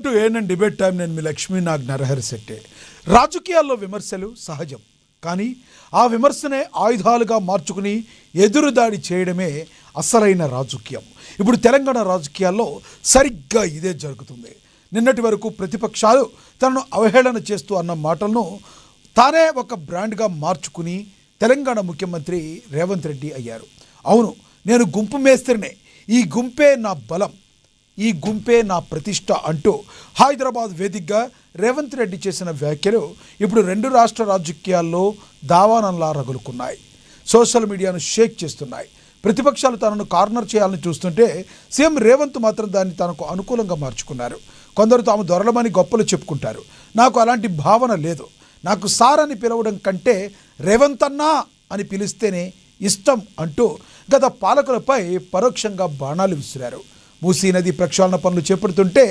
To ANN debate time. నేను మీ లక్ష్మీనాగ్ నరహరి శెట్టి. రాజకీయాల్లో విమర్శలు సహజం, కానీ ఆ విమర్శనే ఆయుధాలుగా మార్చుకుని ఎదురుదాడి చేయడమే అసలైన రాజకీయం. ఇప్పుడు తెలంగాణ రాజకీయాల్లో సరిగ్గా ఇదే జరుగుతుంది. నిన్నటి వరకు ప్రతిపక్షాలు తనను అవహేళన చేస్తూ అన్న మాటలను తానే ఒక బ్రాండ్గా మార్చుకుని తెలంగాణ ముఖ్యమంత్రి రేవంత్ రెడ్డి అయ్యారు. అవును, నేను గుంపు మేస్త్రినే, ఈ గుంపే నా బలం, ఈ గుంపే నా ప్రతిష్ట అంటూ హైదరాబాద్ వేదికగా రేవంత్ రెడ్డి చేసిన వ్యాఖ్యలు ఇప్పుడు రెండు రాష్ట్ర రాజకీయాల్లో దావానంలా రగులుకున్నాయి. సోషల్ మీడియాను షేక్ చేస్తున్నాయి. ప్రతిపక్షాలు తనను కార్నర్ చేయాలని చూస్తుంటే సీఎం రేవంత్ మాత్రం దాన్ని తనకు అనుకూలంగా మార్చుకున్నారు. కొందరు తాము దొరలమని గొప్పలు చెప్పుకుంటారు. నాకు అలాంటి భావన లేదు. నాకు సార్ అని పిలవడం కంటే రేవంత్ అన్నా అని పిలిస్తేనే ఇష్టం అంటూ గత పాలకులపై పరోక్షంగా బాణాలు విసిరారు. మూసీ నది ప్రక్షాళన పనులు చేపడుతుంటే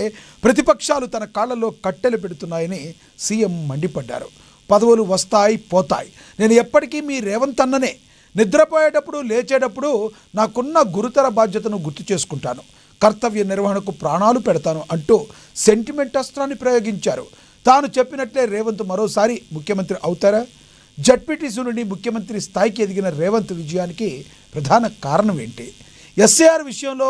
ప్రతిపక్షాలు తన కాళ్లలో కట్టెలు పెడుతున్నాయని సీఎం మండిపడ్డారు. పదవులు వస్తాయి పోతాయి, నేను ఎప్పటికీ మీ రేవంత్ అన్ననే. నిద్రపోయేటప్పుడు లేచేటప్పుడు నాకున్న గురుతర బాధ్యతను గుర్తు చేసుకుంటాను, కర్తవ్య నిర్వహణకు ప్రాణాలు పెడతాను అంటూ సెంటిమెంట్ అస్త్రాన్ని ప్రయోగించారు. తాను చెప్పినట్లే రేవంత్ మరోసారి ముఖ్యమంత్రి అవుతారా? జడ్పీటీసీ నుండి ముఖ్యమంత్రి స్థాయికి ఎదిగిన రేవంత్ విజయానికి ప్రధాన కారణం ఏంటి? ఎస్ఏఆర్ విషయంలో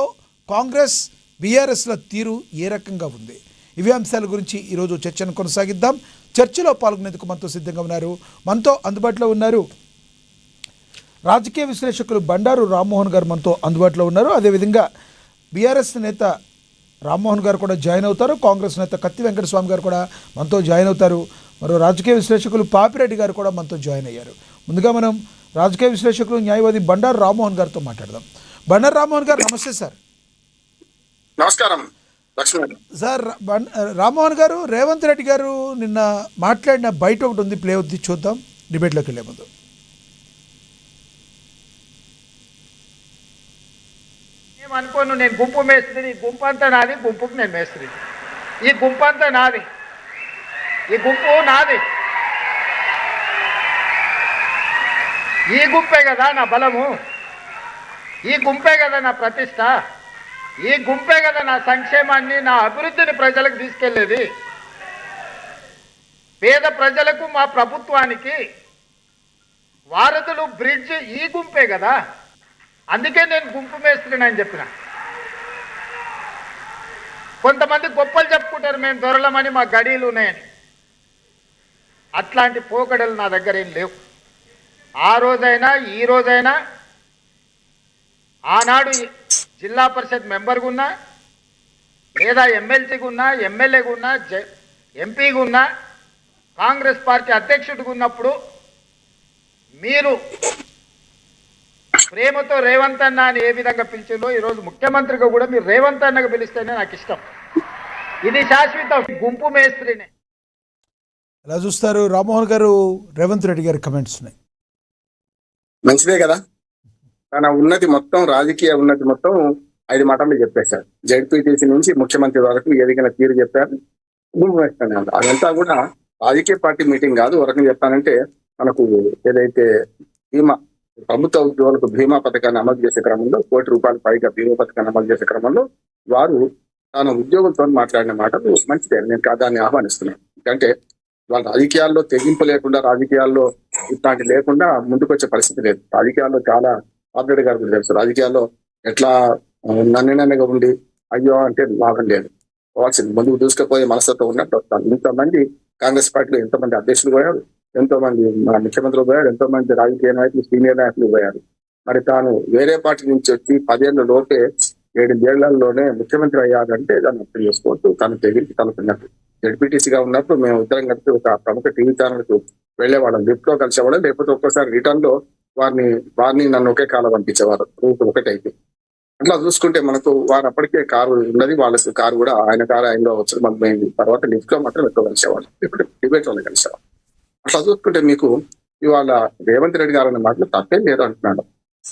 కాంగ్రెస్ బీఆర్ఎస్ల తీరు ఏ రకంగా ఉంది? ఇవే అంశాల గురించి ఈరోజు చర్చను కొనసాగిద్దాం. చర్చలో పాల్గొనేందుకు మనతో సిద్ధంగా ఉన్నారు, మనతో అందుబాటులో ఉన్నారు రాజకీయ విశ్లేషకులు బండారు రామ్మోహన్ గారు మనతో అందుబాటులో ఉన్నారు. అదేవిధంగా బీఆర్ఎస్ నేత రామ్మోహన్ గారు కూడా జాయిన్ అవుతారు. కాంగ్రెస్ నేత కత్తి వెంకటస్వామి గారు కూడా మనతో జాయిన్ అవుతారు. మరో రాజకీయ విశ్లేషకులు పాపిరెడ్డి గారు కూడా మనతో జాయిన్ అయ్యారు. ముందుగా మనం రాజకీయ విశ్లేషకులు న్యాయవాది బండారు రామ్మోహన్ గారితో మాట్లాడదాం. బండారు రామ్మోహన్ గారు నమస్తే సార్. నమస్కారం లక్ష్మణ్ సార్. రామ్మోహన్ గారు, రేవంత్ రెడ్డి గారు నిన్న మాట్లాడిన బయట ఒకటి ఉంది, ప్లే అవుద్ది, చూద్దాం డిబేట్లోకి వెళ్ళే ముందు. అనుకోను, నేను గుంపు మేస్త్రిని, ఈ గుంపు అంతా నాది, గుంపుకు నేను మేస్త్రిని, ఈ గుంపు అంతా నాది, ఈ గుంపు నాది, ఈ గుంపే కదా నా బలము, ఈ గుంపే కదా నా ప్రతిష్ట, ఈ గుంపే కదా నా సంక్షేమాన్ని, నా అభివృద్ధిని ప్రజలకు తీసుకెళ్లేది. పేద ప్రజలకు మా ప్రభుత్వానికి వారధులు బ్రిడ్జ్ ఈ గుంపే కదా. అందుకే నేను గుంపు మేస్త్రిని అని చెప్పిన. కొంతమంది గొప్పలు చెప్పుకుంటారు, మేము దొరలమని, మా గడీలు ఉన్నాయని. అట్లాంటి పోకడలు నా దగ్గర ఏం లేవు. ఆ రోజైనా ఈ రోజైనా, ఆనాడు జిల్లా పరిషత్ మెంబర్గా ఉన్నా, లేదా ఎమ్మెల్సీగా ఉన్నా, ఎమ్మెల్యేగా ఉన్నా, ఎంపీగా ఉన్నా, కాంగ్రెస్ పార్టీ అధ్యక్షుడిగా ఉన్నప్పుడు మీరు ప్రేమతో రేవంత్ అన్న అని ఏ విధంగా పిలిచిందో ఈరోజు ముఖ్యమంత్రిగా కూడా మీరు రేవంత్ అన్నగా పిలిస్తేనే నాకు ఇష్టం. ఇది శాశ్వత గుంపు మేస్త్రినే. ఎలా చూస్తారు రామ్మోహన్ గారు రేవంత్ రెడ్డి గారి కమెంట్స్? మంచిదే కదా. తన ఉన్నతి మొత్తం, రాజకీయ ఉన్నతి మొత్తం 5 మాటల్లో చెప్పేశారు. జడ్పీటీసీ నుంచి ముఖ్యమంత్రి వరకు ఎదిగిన తీరు చెప్పారు. అదంతా కూడా రాజకీయ పార్టీ మీటింగ్ కాదు. ఒక రకంగా చెప్పానంటే మనకు ఏదైతే బీమా, ప్రభుత్వ ఉద్యోగులకు బీమా పథకాన్ని అమలు చేసే క్రమంలో ₹1,00,00,000 పైగా బీమా పథకాన్ని అమలు చేసే క్రమంలో వారు తన ఉద్యోగులతో మాట్లాడిన మాటలు మంచిదే. నేను దాన్ని ఆహ్వానిస్తున్నాను. ఎందుకంటే వాళ్ళ రాజకీయాల్లో తెగింపు లేకుండా, రాజకీయాల్లో ఇట్లాంటి లేకుండా ముందుకు వచ్చే పరిస్థితి లేదు. రాజకీయాల్లో చాలా ఆల్రెడీ గారు కూడా తెలుసు, రాజకీయాల్లో ఎట్లా నన్నగా ఉండి అయ్యో అంటే లాభం లేదు. పోవాల్సింది ముందుకు దూసుకుపోయే మనస్తత్వం ఉన్నట్టు వస్తాను. ఇంతమంది కాంగ్రెస్ పార్టీలో ఎంతోమంది అధ్యక్షులు పోయారు, ఎంతో మంది ముఖ్యమంత్రులు పోయారు, ఎంతో మంది రాజకీయ నాయకులు, సీనియర్ నాయకులు పోయారు. మరి తాను వేరే పార్టీ నుంచి వచ్చి 10 ఏళ్ళ లోపే 7 ఏళ్లలోనే ముఖ్యమంత్రి అయ్యారంటే దాన్ని అర్థం చేసుకోవచ్చు. తను తెగించి తనకున్నట్టు జడ్పీటీసీగా ఉన్నప్పుడు మేము ఇద్దరం కలిసి ఒక ప్రముఖ టీవీ ఛానల్కు వెళ్లేవాళ్ళం, లిఫ్ట్ లో కలిసేవాళ్ళం. లేకపోతే ఒక్కసారి రిటర్న్ లో వారిని నన్ను ఒకే కాలం పంపించేవారు, రూట్ ఒకటైతే. అట్లా చూసుకుంటే మనకు వారు అప్పటికే కారు ఉన్నది, వాళ్ళ కారు కూడా ఆయన కారు ఆయనలో వచ్చి మనకు పోయింది. తర్వాత లిఫ్ట్ లో మాత్రం ఎక్కువ కలిసేవాళ్ళు, ఇప్పుడు డిబేట్ లోనే కలిసేవాళ్ళు. అట్లా చూసుకుంటే మీకు ఇవాళ రేవంత్ రెడ్డి గారు అన్న మాటలు తప్పేం లేదు అంటున్నాడు.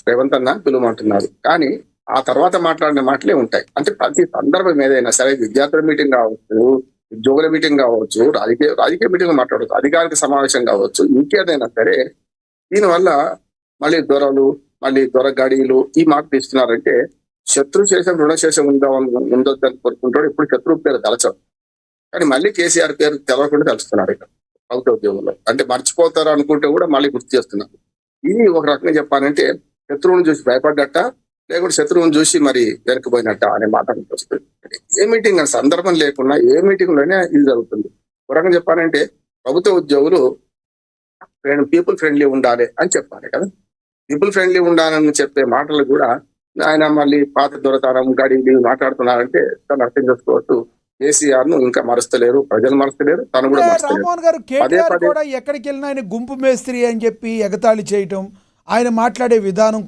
రేవంత్ అన్న పిలువమంటున్నారు, కానీ ఆ తర్వాత మాట్లాడిన మాటలే ఉంటాయి. అంటే ప్రతి సందర్భం ఏదైనా సరే, విద్యార్థుల మీటింగ్ కావచ్చు, ఉద్యోగుల మీటింగ్ కావచ్చు, రాజకీయ మీటింగ్ మాట్లాడవచ్చు, అధికారిక సమావేశం కావచ్చు, ఇంకేదైనా సరే దీనివల్ల మళ్ళీ దొరలు, మళ్ళీ దొరగాడీలు ఈ మాట తీస్తున్నారంటే శత్రు శేషం రుణశేషం ఉందని కోరుకుంటాడు. ఇప్పుడు శత్రువు పేరు తలచం. కానీ మళ్ళీ కేసీఆర్ పేరు తెలవకుండా తెలుస్తున్నారు ఇక్కడ ప్రభుత్వ ఉద్యోగంలో. అంటే మర్చిపోతారు అనుకుంటే కూడా మళ్ళీ గుర్తు చేస్తున్నారు. ఇది ఒక రకంగా చెప్పాలంటే శత్రువుని చూసి భయపడ్డట్ట, లేకుంటే శత్రువుని చూసి మరి వెనక్కిపోయినట్ట అనే మాట వస్తుంది. ఏ మీటింగ్ అని సందర్భం లేకుండా ఏ మీటింగ్ లోనే ఇది జరుగుతుంది. ఒక రకంగా చెప్పాలంటే ప్రభుత్వ ఉద్యోగులు పీపుల్ ఫ్రెండ్లీ ఉండాలి అని చెప్పాలి కదా. పీపుల్ ఫ్రెండ్లీ ఉండాలని చెప్పే మాటలు కూడా ఆయన మళ్ళీ పాత దొరతనం గడి మాట్లాడుతున్నారంటే తను అర్థం చేసుకోవచ్చు. కేసీఆర్ ను ఇంకా మరుస్తలేరు, ప్రజలు మరుస్తలేరు, తను కూడా మరుస్తలేరు. రామ్మోహన్ గారు కేటీఆర్ కూడా ఎక్కడికి వెళ్ళినా ఆయన గుంపు మేస్త్రి అని చెప్పి ఎగతాళి చేయటం, ఆయన మాట్లాడే విధానం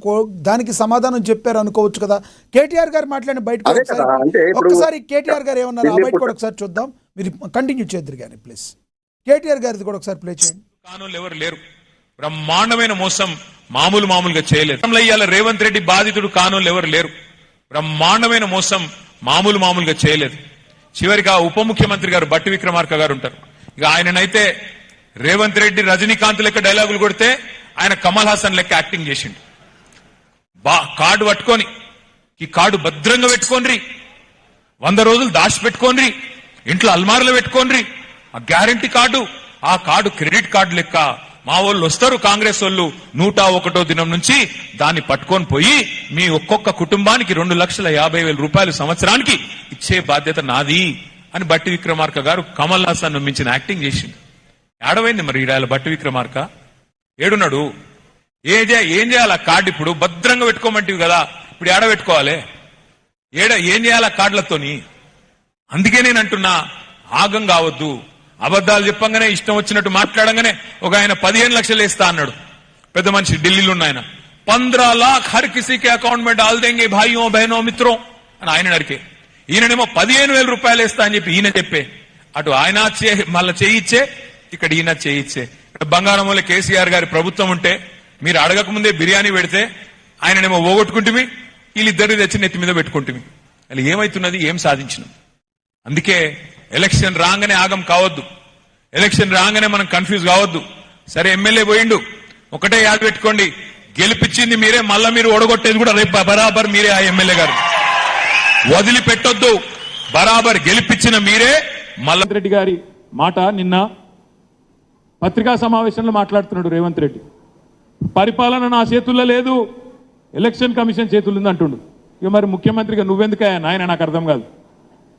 దానికి సమాధానం చెప్పారు అనుకోవచ్చు కదా. కేటీఆర్ గారు మాట్లాడిన బయట అదే కదా. అంటే ఇప్పుడు ఒకసారి కేటీఆర్ గారు ఏమన్నారు ఆ బయట కూడా ఒకసారి చూద్దాం. మీరు కంటిన్యూ చేద్దరు కానీ ప్లీజ్. కేటీఆర్ గారిది కూడా ఒకసారి ప్లే చేయండి. కానూలు ఎవరు లేరు, బ్రహ్మాండమైన మోసం మామూలుగా చేయలేదు. ఇవాళ రేవంత్ రెడ్డి బాధితుడు కానూలు ఎవరు లేరు, బ్రహ్మాండమైన మోసం మామూలుగా చేయలేదు. చివరికి ఆ ఉప ముఖ్యమంత్రి గారు బట్టి విక్రమార్క గారు ఉంటారు. ఇక ఆయననైతే రేవంత్ రెడ్డి రజనీకాంత్ లెక్క డైలాగులు కొడితే ఆయన కమల్ హాసన్ లెక్క యాక్టింగ్ చేసిండు. కార్డు పట్టుకొని ఈ కార్డు భద్రంగా పెట్టుకోండి, 100 రోజులు దాచి పెట్టుకోండి, ఇంట్లో అల్మార్లో పెట్టుకోండి. ఆ గ్యారంటీ కార్డు, ఆ కార్డు క్రెడిట్ కార్డు లెక్క మా వాళ్ళు వస్తారు కాంగ్రెస్ వాళ్ళు 101వ దినం నుంచి దాన్ని పట్టుకొని పోయి మీ ఒక్కొక్క కుటుంబానికి 2,50,000 రూపాయలు సంవత్సరానికి ఇచ్చే బాధ్యత నాది అని బట్టి విక్రమార్క గారు కమల్ హాసన్ మించిన యాక్టింగ్ చేసింది. ఏడవైంది మరి ఈడాల బట్టి విక్రమార్క ఏడున్నాడు? ఏం చేయాలి ఆ కార్డు? ఇప్పుడు భద్రంగా పెట్టుకోమంటివి కదా, ఇప్పుడు ఏడ పెట్టుకోవాలి? ఏం చేయాలి ఆ కార్డులతోని? అందుకే నేను అంటున్నా, ఆగం కావద్దు. అబద్దాలు చెప్పంగానే ఇష్టం వచ్చినట్టు మాట్లాడంగానే ఒక ఆయన 15 లక్షలు వేస్తా అన్నాడు. పెద్ద మనిషి ఢిల్లీలో ఉన్న ఆయన 15 लाख హర్ కిసీకి అకౌంట్ మే డాల్ దేంగే భాయియో బహనో మిత్రో అని ఆయన అడిగే. ఈయననేమో 15,000 రూపాయలు వేస్తా అని చెప్పి ఈయన చెప్పే, అటు ఆయన మళ్ళీ చేయిచ్చే, ఇక్కడ ఈయన చేయిచ్చే. బంగారంలో కేసీఆర్ గారి ప్రభుత్వం ఉంటే మీరు అడగక ముందే బిర్యానీ పెడితే ఆయననేమో ఓగొట్టుకుంటుమి, వీళ్ళిద్దరిని తెచ్చి నెత్తి మీద పెట్టుకుంటుమి. అలా ఏమైతున్నది? ఏం సాధించినాం? అందుకే ఎలక్షన్ రాగానే ఆగం కావద్దు, ఎలక్షన్ రాగానే మనం కన్ఫ్యూజ్ కావద్దు. సరే ఎమ్మెల్యే పోయిండు, ఒకటే యాద పెట్టుకోండి, గెలిపించింది మీరే, మళ్ళా మీరు ఓడగొట్టేది కూడా రేపు బరాబర్ మీరే. ఆ ఎమ్మెల్యే గారు వదిలిపెట్టొద్దు, బరాబర్ గెలిపించిన మీరే. మల్లా రెడ్డి గారి మాట నిన్న పత్రికా సమావేశంలో మాట్లాడుతున్నాడు రేవంత్ రెడ్డి. పరిపాలన నా చేతుల్లో లేదు, ఎలక్షన్ కమిషన్ చేతుల్లో ఉంది అంటుండు. ఇక మరి ముఖ్యమంత్రిగా నువ్వెందుకయ్యా నాయన? నాకు అర్థం కాదు.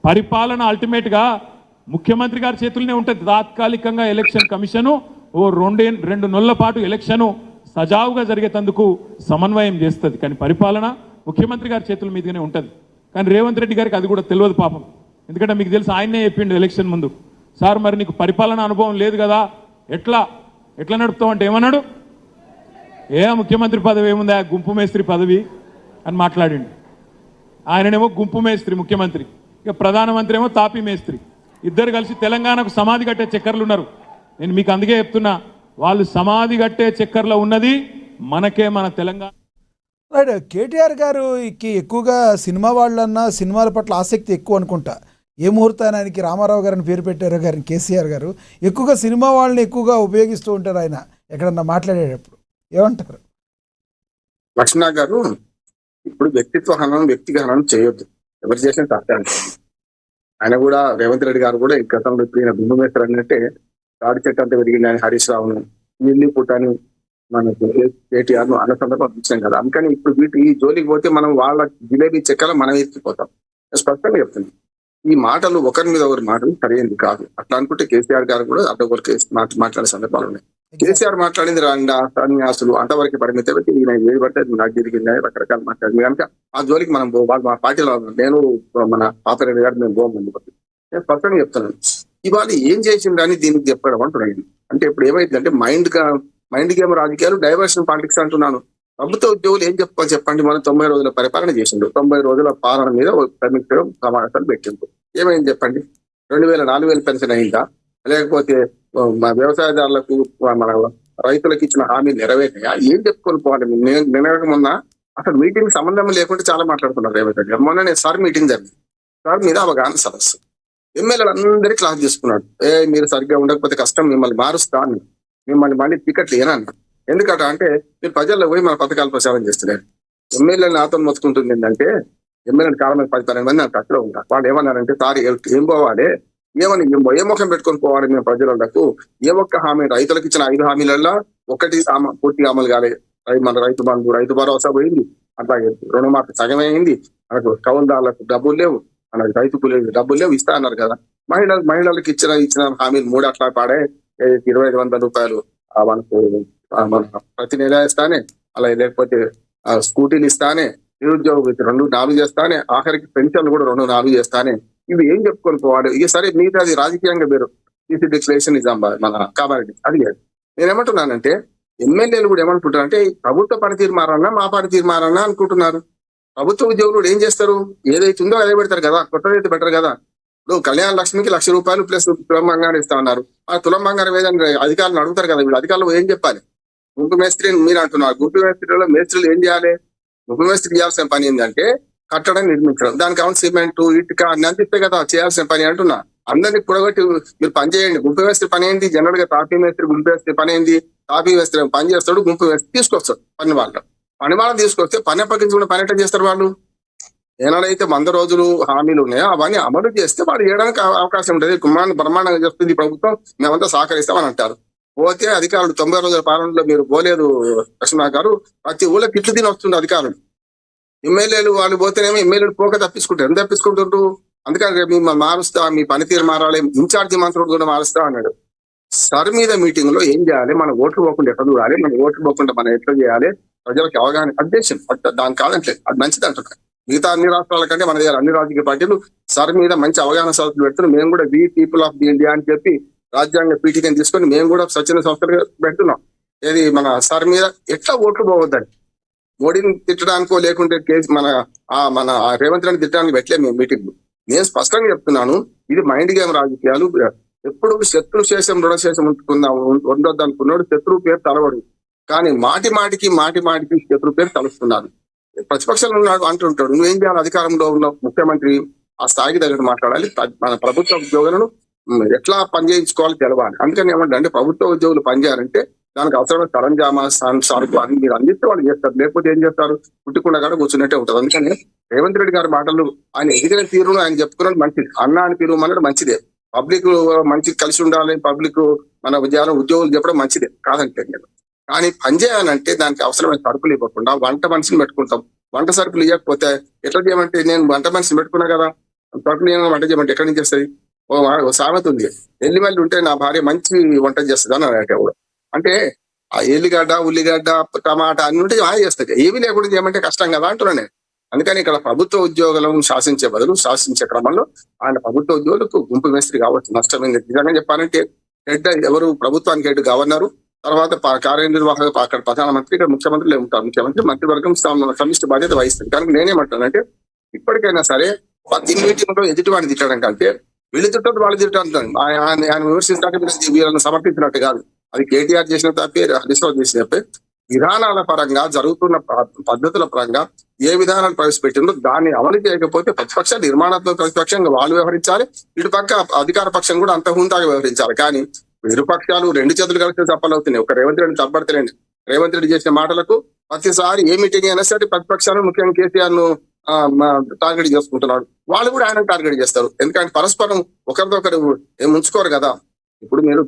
పరిపాలన అల్టిమేట్ గా ముఖ్యమంత్రి గారి చేతుల్లోనే ఉంటుంది. తాత్కాలికంగా ఎలక్షన్ కమిషను ఓ 2 నెలల పాటు ఎలక్షన్ సజావుగా జరిగేందుకు సమన్వయం చేస్తుంది. కానీ పరిపాలన ముఖ్యమంత్రి గారి చేతుల మీదనే ఉంటుంది. కానీ రేవంత్ రెడ్డి గారికి అది కూడా తెలియదు పాపం. ఎందుకంటే మీకు తెలుసు, ఆయనే చెప్పిండు ఎలక్షన్ ముందు, సార్ మరి నీకు పరిపాలన అనుభవం లేదు కదా, ఎట్లా నడుపుతావు అంటే ఏమన్నాడు? ముఖ్యమంత్రి పదవి ఏముందా, గుంపు మేస్త్రి పదవి అని మాట్లాడిండు. ఆయననేమో గుంపు మేస్త్రి ముఖ్యమంత్రి, ఇక ప్రధానమంత్రి ఏమో తాపీ మేస్త్రి. ఇద్దరు కలిసి తెలంగాణకు సమాధి కట్టే చక్కర్లు ఉన్నారు. నేను మీకు అందుకే చెప్తున్నా, వాళ్ళు సమాధి కట్టే చక్కర్లో ఉన్నది మనకే, మన తెలంగాణ. రైట్. కేటీఆర్ గారికి ఎక్కువగా సినిమా వాళ్ళన్నా సినిమాల పట్ల ఆసక్తి ఎక్కువ అనుకుంటా. ఏ ముహూర్తానికి రామారావు గారిని పేరు పెట్టారో గారిని కేసీఆర్ గారు ఎక్కువగా సినిమా వాళ్ళని ఎక్కువగా ఉపయోగిస్తూ ఉంటారు ఆయన ఎక్కడన్నా మాట్లాడేటప్పుడు. ఏమంటారు లక్ష్మణ గారు? ఇప్పుడు వ్యక్తిత్వ హననం, వ్యక్తిగత హననం చేయొద్దు, ఎవరు చేసిన తప్పే. ఆయన కూడా రేవంత్ రెడ్డి గారు కూడా గతంలో ఇప్పుడు గుండు మేస్తారు అంటే తాడి చెట్టు అంతా పెరిగింది అని హరీష్ రావును, నీళ్ళు పుట్టని మనకు కేటీఆర్ ను అన్న సందర్భం ఇచ్చాం కదా. అందుకని ఇప్పుడు వీటి ఈ జోలికి పోతే మనం వాళ్ళ జిలేబీ చెక్కలో మనం ఎత్తిపోతాం. స్పష్టంగా చెప్తుంది, ఈ మాటలు ఒకరి మీద ఒకరి మాటలు సరైనది కాదు. అట్లా అనుకుంటే కేసీఆర్ గారు కూడా అడ్డొకరికి మాట్లాడే సందర్భాలు ఉన్నాయి. కేసీఆర్ మాట్లాడింది సన్యాసులు అంతవరకు పరిమితి పెట్టి ఈయన ఏది పడితే నాకు జరిగింది రకరకాలు మాట్లాడింది కనుక ఆ జోలికి మనం మా పార్టీలో నేను మన పాపరెడ్డి గారు మేము పోమండి. నేను స్పష్టంగా చెప్తున్నాను, ఇవాళ ఏం చేసిండని దీనికి చెప్పడం అంటున్నాను. అంటే ఇప్పుడు ఏమైందంటే మైండ్ గేమ్ రాజకీయాలు, డైవర్షన్ పాలిటిక్స్ అంటున్నాను. ప్రభుత్వ ఉద్యోగులు ఏం చెప్పండి, మనం 90 రోజుల పరిపాలన చేసిండు, 90 రోజుల పాలన మీద సమీక్ష సమావేశాలు పెట్టిండు. ఏమైంది చెప్పండి? 2,000-4,000 పెన్షన్ అయిందా? లేకపోతే వ్యవసాయదారులకు మన రైతులకు ఇచ్చిన హామీ నెరవేరాయా? ఏం చెప్పుకొని పోవాలి? నిన్న మొన్న అసలు మీటింగ్ సంబంధం లేకుండా చాలా మాట్లాడుతున్నారు రేవంత్ రెడ్డి గారు. మొన్న సార్ మీటింగ్ జరిగింది, సార్ మీద అవగాహన సదస్సు, ఎమ్మెల్యేలు అందరికీ క్లాస్ తీసుకున్నాడు. మీరు సరిగ్గా ఉండకపోతే కష్టం, మిమ్మల్ని మారుస్తా అని, మిమ్మల్ని మళ్ళీ టికెట్లు ఏనన్నా. ఎందుకంటే అంటే మీరు ప్రజల్లో పోయి మన పథకాలు ప్రచారం చేస్తున్నారు. ఎమ్మెల్యేలు నాతో మొత్తుకుంటుంది ఏంటంటే, ఎమ్మెల్యేలు కాలం 10-12 మంది నాకు టచ్లో ఉంటారు. వాళ్ళు ఏమన్నారంటే, సార్ ఏం పోవాలి, ఏమని ఏ ముఖం పెట్టుకొని పోవాలి మేము ప్రజలకు? ఏ ఒక్క హామీ రైతులకు ఇచ్చిన 5 హామీలలో ఒకటి పూర్తిగా అమలు కాలేదు. మన రైతు బంధు, రైతు భరోసా పోయింది, అట్లాగే రుణమాఫీ సగమే అయింది, మనకు కౌలుదారులకు డబ్బులు లేవు, మన రైతు కూలీలకు డబ్బులు లేవు, ఇస్తా అన్నారు కదా. మహిళలకు ఇచ్చిన హామీలు 3 అట్లా పాడే 2500 రూపాయలు మనకు మన ప్రతి నెల ఇస్తానే, అలా లేకపోతే స్కూటీలు ఇస్తానే, నిరుద్యోగ 2-4 చేస్తానే, ఆఖరికి పెన్షన్లు కూడా 2-4 చేస్తానే. ఇవి ఏం చెప్పుకొని పోవాలి? ఇక సరే మిగతా అది రాజకీయంగా వేరు, ఈసీ డిక్లరేషన్ నిజాం మన కామారెడ్డి అది లేదు. నేనేమంటున్నానంటే ఎమ్మెల్యేలు కూడా ఏమనుకుంటారంటే ప్రభుత్వ పనితీరు మారాలన్నా మా పనితీరు మారాలన్నా అనుకుంటున్నారు. ప్రభుత్వ ఉద్యోగులు ఏం చేస్తారు? ఏదైతే ఉందో అదే పెడతారు కదా, కొత్తదైతే బెటర్ కదా. ఇప్పుడు కళ్యాణ లక్ష్మికి 1,00,000 రూపాయలు ప్లస్ తులం బంగారం ఇస్తా ఉన్నారు. ఆ తులం బంగారం ఏదైనా అధికారులను అడుగుతారు కదా, వీళ్ళు అధికారులు ఏం చెప్పాలి? గుంపు మేస్త్రి మీరు అంటున్నారు, గుంపు మేస్త్రిలో మేస్త్రులు ఏం చేయాలి? గుంపు మేస్త్రి చేయాల్సిన పని ఏంటంటే కట్టడం, నిర్మించడం, దానికి కావాలి సిమెంట్, ఇటుక అన్ని అందిస్తే కదా చేయాల్సిన పని అంటున్నా. అందరినీ కూడగొట్టి మీరు పని చేయండి. గుంపు మేస్త్రి పని ఏంటి? జనరల్ గా తాపీ మేస్త్రి, గుంపు మేస్త్రి పని ఏంటి? తాపీ మేస్త్రి పని చేస్తాడు, గుంపు మేస్త్రి తీసుకొస్తాడు పని వాళ్ళని తీసుకొస్తే పని అప్పగించుకున్న పని ఎట్లా చేస్తారు వాళ్ళు? ఏనాడైతే 100 రోజులు హామీలు ఉన్నాయో అవన్నీ అమలు చేస్తే వాళ్ళు చేయడానికి అవకాశం ఉంటుంది. బ్రహ్మాండంగా చెప్తుంది ప్రభుత్వం, మేమంతా సహకరిస్తామని అంటారు. పోతే అధికారులు 90 రోజుల పాలనలో మీరు పోలేదు లక్ష్మణ గారు, ప్రతి ఊళ్ళో కిట్లు తిని వస్తుంది అధికారులు. ఎమ్మెల్యేలు వాళ్ళు పోతేనేమో ఎమ్మెల్యేలు పోక తప్పించుకుంటారు. ఎంత తప్పించుకుంటుండ్రు? అందుకని రేపు మిమ్మల్ని మారుస్తా, మీ పనితీరు మారాలి, ఇన్ఛార్జి మంత్రులు కూడా మారుస్తా అన్నాడు. సర్ మీద మీటింగ్ లో ఏం చేయాలి? మన ఓట్లు పోకుండా ఎట్లా చూడాలి, మన ఓట్లు పోకుండా మనం ఎట్లా చేయాలి, ప్రజలకు అవగాహన అధ్యక్షం దాని కాదంటే అది మంచిది అంటున్నారు. మిగతా అన్ని రాష్ట్రాల కంటే మన దగ్గర అన్ని రాజకీయ పార్టీలు సర్ మీద మంచి అవగాహన సదస్సులు పెడుతున్నాం. మేము కూడా we people of the India అని చెప్పి రాజ్యాంగ పీఠికని తీసుకొని మేము కూడా స్వచ్ఛంద సంస్థలుగా పెడుతున్నాం. ఏది మన సర్ మీద ఎట్లా ఓట్లు పోవద్దని, మోడీని తిట్టడానికో లేకుంటే మన రేవంత్ రెడ్డి తిట్టడానికి పెట్టలేదు మేము మీటింగ్. నేను స్పష్టంగా చెప్తున్నాను, ఇది మైండ్ గేమ్ రాజకీయాలు. ఎప్పుడు శత్రు శేషం రుణశేషం ఉండొద్దు అనుకున్నాడు, శత్రువు పేరు తలవడు. కానీ మాటికి శత్రు పేరు తలుస్తున్నారు. ప్రతిపక్షంలో ఉన్నాడు అంటుంటాడు, నువ్వేం చేయాలి? అధికారంలో ఉన్న ముఖ్యమంత్రి ఆ స్థాయికి దగ్గర మాట్లాడాలి, మన ప్రభుత్వ ఉద్యోగులను ఎట్లా పనిచేయించుకోవాలి తెలవాలి. అందుకని ఏమంటే ప్రభుత్వ ఉద్యోగులు పనిచేయాలంటే దానికి అవసరమైన సరంజామా సరుకు అన్ని మీరు అందిస్తే వాళ్ళు చేస్తారు, లేకపోతే ఏం చేస్తారు? పుట్టుకుండా కూడా కూర్చున్నట్టే ఉంటుంది. అందుకని రేవంత్ రెడ్డి గారి మాటలు, ఆయన ఎదిగిన తీరును ఆయన చెప్పుకున్నది మంచిది, అన్న అని పిలువమన్నది మంచిదే, పబ్లిక్ మంచి కలిసి ఉండాలి, పబ్లిక్ మన ఉద్యోగులు చెప్పడం మంచిదే కాదంటే. కానీ పనిచేయాలంటే దానికి అవసరమైన సరుకులు ఇవ్వకుండా వంట మనిషిని పెట్టుకుంటాం. వంట సరుకులు ఇవ్వకపోతే ఎట్లా చేయమంటే, నేను వంట మనిషిని పెట్టుకున్నా కదా, సరుకులు వంట చేయమంటే ఎక్కడి నుంచి వస్తుంది? ఓ సామెత ఉంది, ఎల్లిమల్లి ఉంటే నా భార్య మంచి వంట చేస్తుంది అని అనేటప్పుడు. అంటే ఆ ఎల్లిగడ్డ, ఉల్లిగడ్డ, టమాటా అన్ని ఉంటే బాగా చేస్తుంది, ఏవి లేకుండా చేయమంటే కష్టం కదా అంటున్నా నేను. అందుకని ఇక్కడ ప్రభుత్వ ఉద్యోగులను శాసించే బదులు శాసించే క్రమంలో ఆయన ప్రభుత్వ ఉద్యోగులకు గుంపు మేస్త్రి కావచ్చు, నష్టమైంది. నిజంగా చెప్పాలంటే హెడ్ ఎవరు? ప్రభుత్వానికి హెడ్ గవర్నరు, తర్వాత కార్యనిర్వాహక అక్కడ ప్రధానమంత్రి, ఇక్కడ ముఖ్యమంత్రులు ఉంటారు. ముఖ్యమంత్రి మంత్రివర్గం సమిష్టి బాధ్యత వహిస్తుంది. కనుక నేనేమంటానంటే ఇప్పటికైనా సరే ప్రతి మీటింగ్ లో ఎదుటి వాడిని తిట్టడం కంటే వీళ్ళు తిట్టదు వాళ్ళు తిట్టడం, ఆయన విమర్శించడానికి వీళ్ళని సమర్పించినట్టు కాదు. అది కేటీఆర్ చేసిన తప్పే, హరీష్ రావు చేసిన తప్పే. విధానాల పరంగా జరుగుతున్న పద్ధతుల పరంగా ఏ విధానాలు ప్రవేశపెట్టిందో దాన్ని అమలు చేయకపోతే ప్రతిపక్ష నిర్మాణాత్మక ప్రతిపక్షంగా వాళ్ళు వ్యవహరించాలి, ఇటుపక్క అధికార పక్షం కూడా అంత హుందాగా వ్యవహరించాలి. కానీ ఇరుపక్షాలు 2 చేతులు కలిసి తప్పలవుతున్నాయి. ఒక రేవంత్ రెడ్డి తప్పడతలేండి. రేవంత్ రెడ్డి చేసిన మాటలకు ప్రతిసారి ఏ మీటింగ్ అయినా సరే ప్రతిపక్షాలు ముఖ్యంగా కేసీఆర్ ను టార్గెట్ చేసుకుంటున్నాడు, వాళ్ళు కూడా ఆయన టార్గెట్ చేస్తారు. ఎందుకంటే పరస్పరం ఒకరిదొకరు ముంచుకోరు కదా. ఇప్పుడు మీరు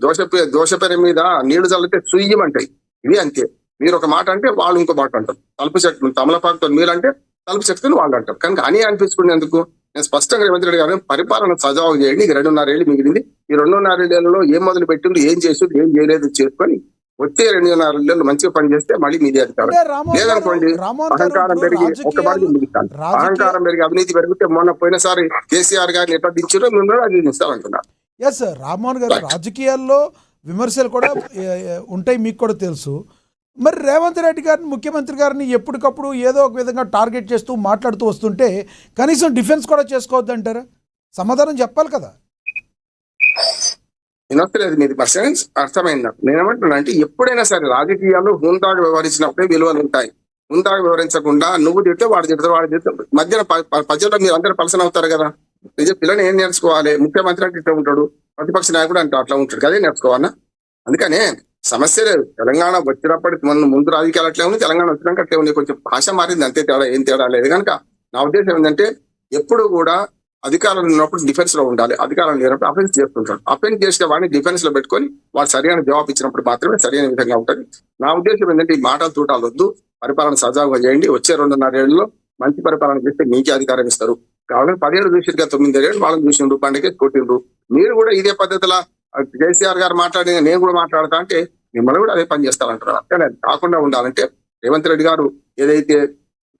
దోషపేర మీద నీళ్లు చల్లితే సుయ్యమంటాయి, ఇవి అంతే. మీరు ఒక మాట అంటే వాళ్ళు ఇంకో మాట అంటారు. తలుపు చెట్టు తమలపాకుతో మీరంటే తలుపు చెట్టుని వాళ్ళు అంటారు. కనుక అని అనిపించుకునేందుకు నేను స్పష్టంగా రేవంత్ రెడ్డి గారు పరిపాలన సజావు చేయండి. 2.5 ఏళ్ళు మిగిలింది. ఈ 2.5 ఏళ్లలో ఏం మొదలు పెట్టిండు, ఏం చేసిండు, ఏం చేయలేదు చేసుకొని వచ్చే 2.5 ఏళ్ళు మంచిగా పనిచేస్తే మళ్ళీ మీదే అధికారం. లేదనుకోండి అహంకారం పెరిగి ఒక్కబారికి ముగిస్తాను. అహంకారం పెరిగి అవినీతి పెరిగితే మొన్న పోయినసారి కేసీఆర్ గారిని ఎట్లా దించారో మేము అది ఇస్తామంటున్నారు. ఎస్ రామ్మోహన్ గారు, రాజకీయాల్లో విమర్శలు కూడా ఉంటాయి, మీకు కూడా తెలుసు. మరి రేవంత్ రెడ్డి గారిని, ముఖ్యమంత్రి గారిని ఎప్పటికప్పుడు ఏదో ఒక విధంగా టార్గెట్ చేస్తూ మాట్లాడుతూ వస్తుంటే కనీసం డిఫెన్స్ కూడా చేసుకోవద్దు అంటారా? సమాధానం చెప్పాలి కదా. వినొస్తలేదు మీది పర్సెన్స్, అర్థమైందా? నేనేమంటున్నా అంటే ఎప్పుడైనా సరే రాజకీయాల్లో హుందాగా వ్యవహరించినప్పుడే విలువలు ఉంటాయి. హుందాగా వ్యవహరించకుండా నువ్వు తిడితే వాడు తిడతారు, వాడు తిడతారు, మధ్యన ప్రజల్లో మీరు అందరూ పలసన అవుతారు కదా. నిజ పిల్లని ఏం నేర్చుకోవాలి? ముఖ్యమంత్రి అంటే ఇట్లా ఉంటాడు, ప్రతిపక్ష నాయకుడు అంటే అట్లా ఉంటాడు, అదే నేర్చుకోవాలన్నా. అందుకనే సమస్య లేదు. తెలంగాణ వచ్చినప్పటికి ముందు రాజకీయాలు అట్లే ఉంది, తెలంగాణ వచ్చినాక అట్లే ఉంది. కొంచెం భాష మారింది అంతే, తేడా ఏం తేడా లేదు. కనుక నా ఉద్దేశం ఏంటంటే ఎప్పుడు కూడా అధికారంలో ఉన్నప్పుడు డిఫెన్స్ లో ఉండాలి, అధికారం లేనప్పుడు అఫెన్స్ చేస్తుంటాడు. అఫెన్స్ చేసిన వాడిని డిఫెన్స్ లో పెట్టుకొని వాడు సరైన జవాబు ఇచ్చినప్పుడు మాత్రమే సరైన విధంగా ఉంటుంది. నా ఉద్దేశం ఏంటంటే ఈ మాటలు తూటాలు వద్దు, పరిపాలన సజావుగా చేయండి. వచ్చే 2.5 ఏళ్లలో మంచి పరిపాలన చేస్తే మీకే అధికారం ఇస్తారు. కాబట్టి 10 ఏళ్ళు చూసిగా 9 ఏళ్ళు వాళ్ళని చూసిండ్రు, పండుగ కొట్టిండ్రు. మీరు కూడా ఇదే పద్ధతిలో కేసీఆర్ గారు మాట్లాడి నేను కూడా మాట్లాడతా అంటే మిమ్మల్ని కూడా అదే పని చేస్తారంటారు. అట్లనే కాకుండా ఉండాలంటే రేవంత్ రెడ్డి గారు ఏదైతే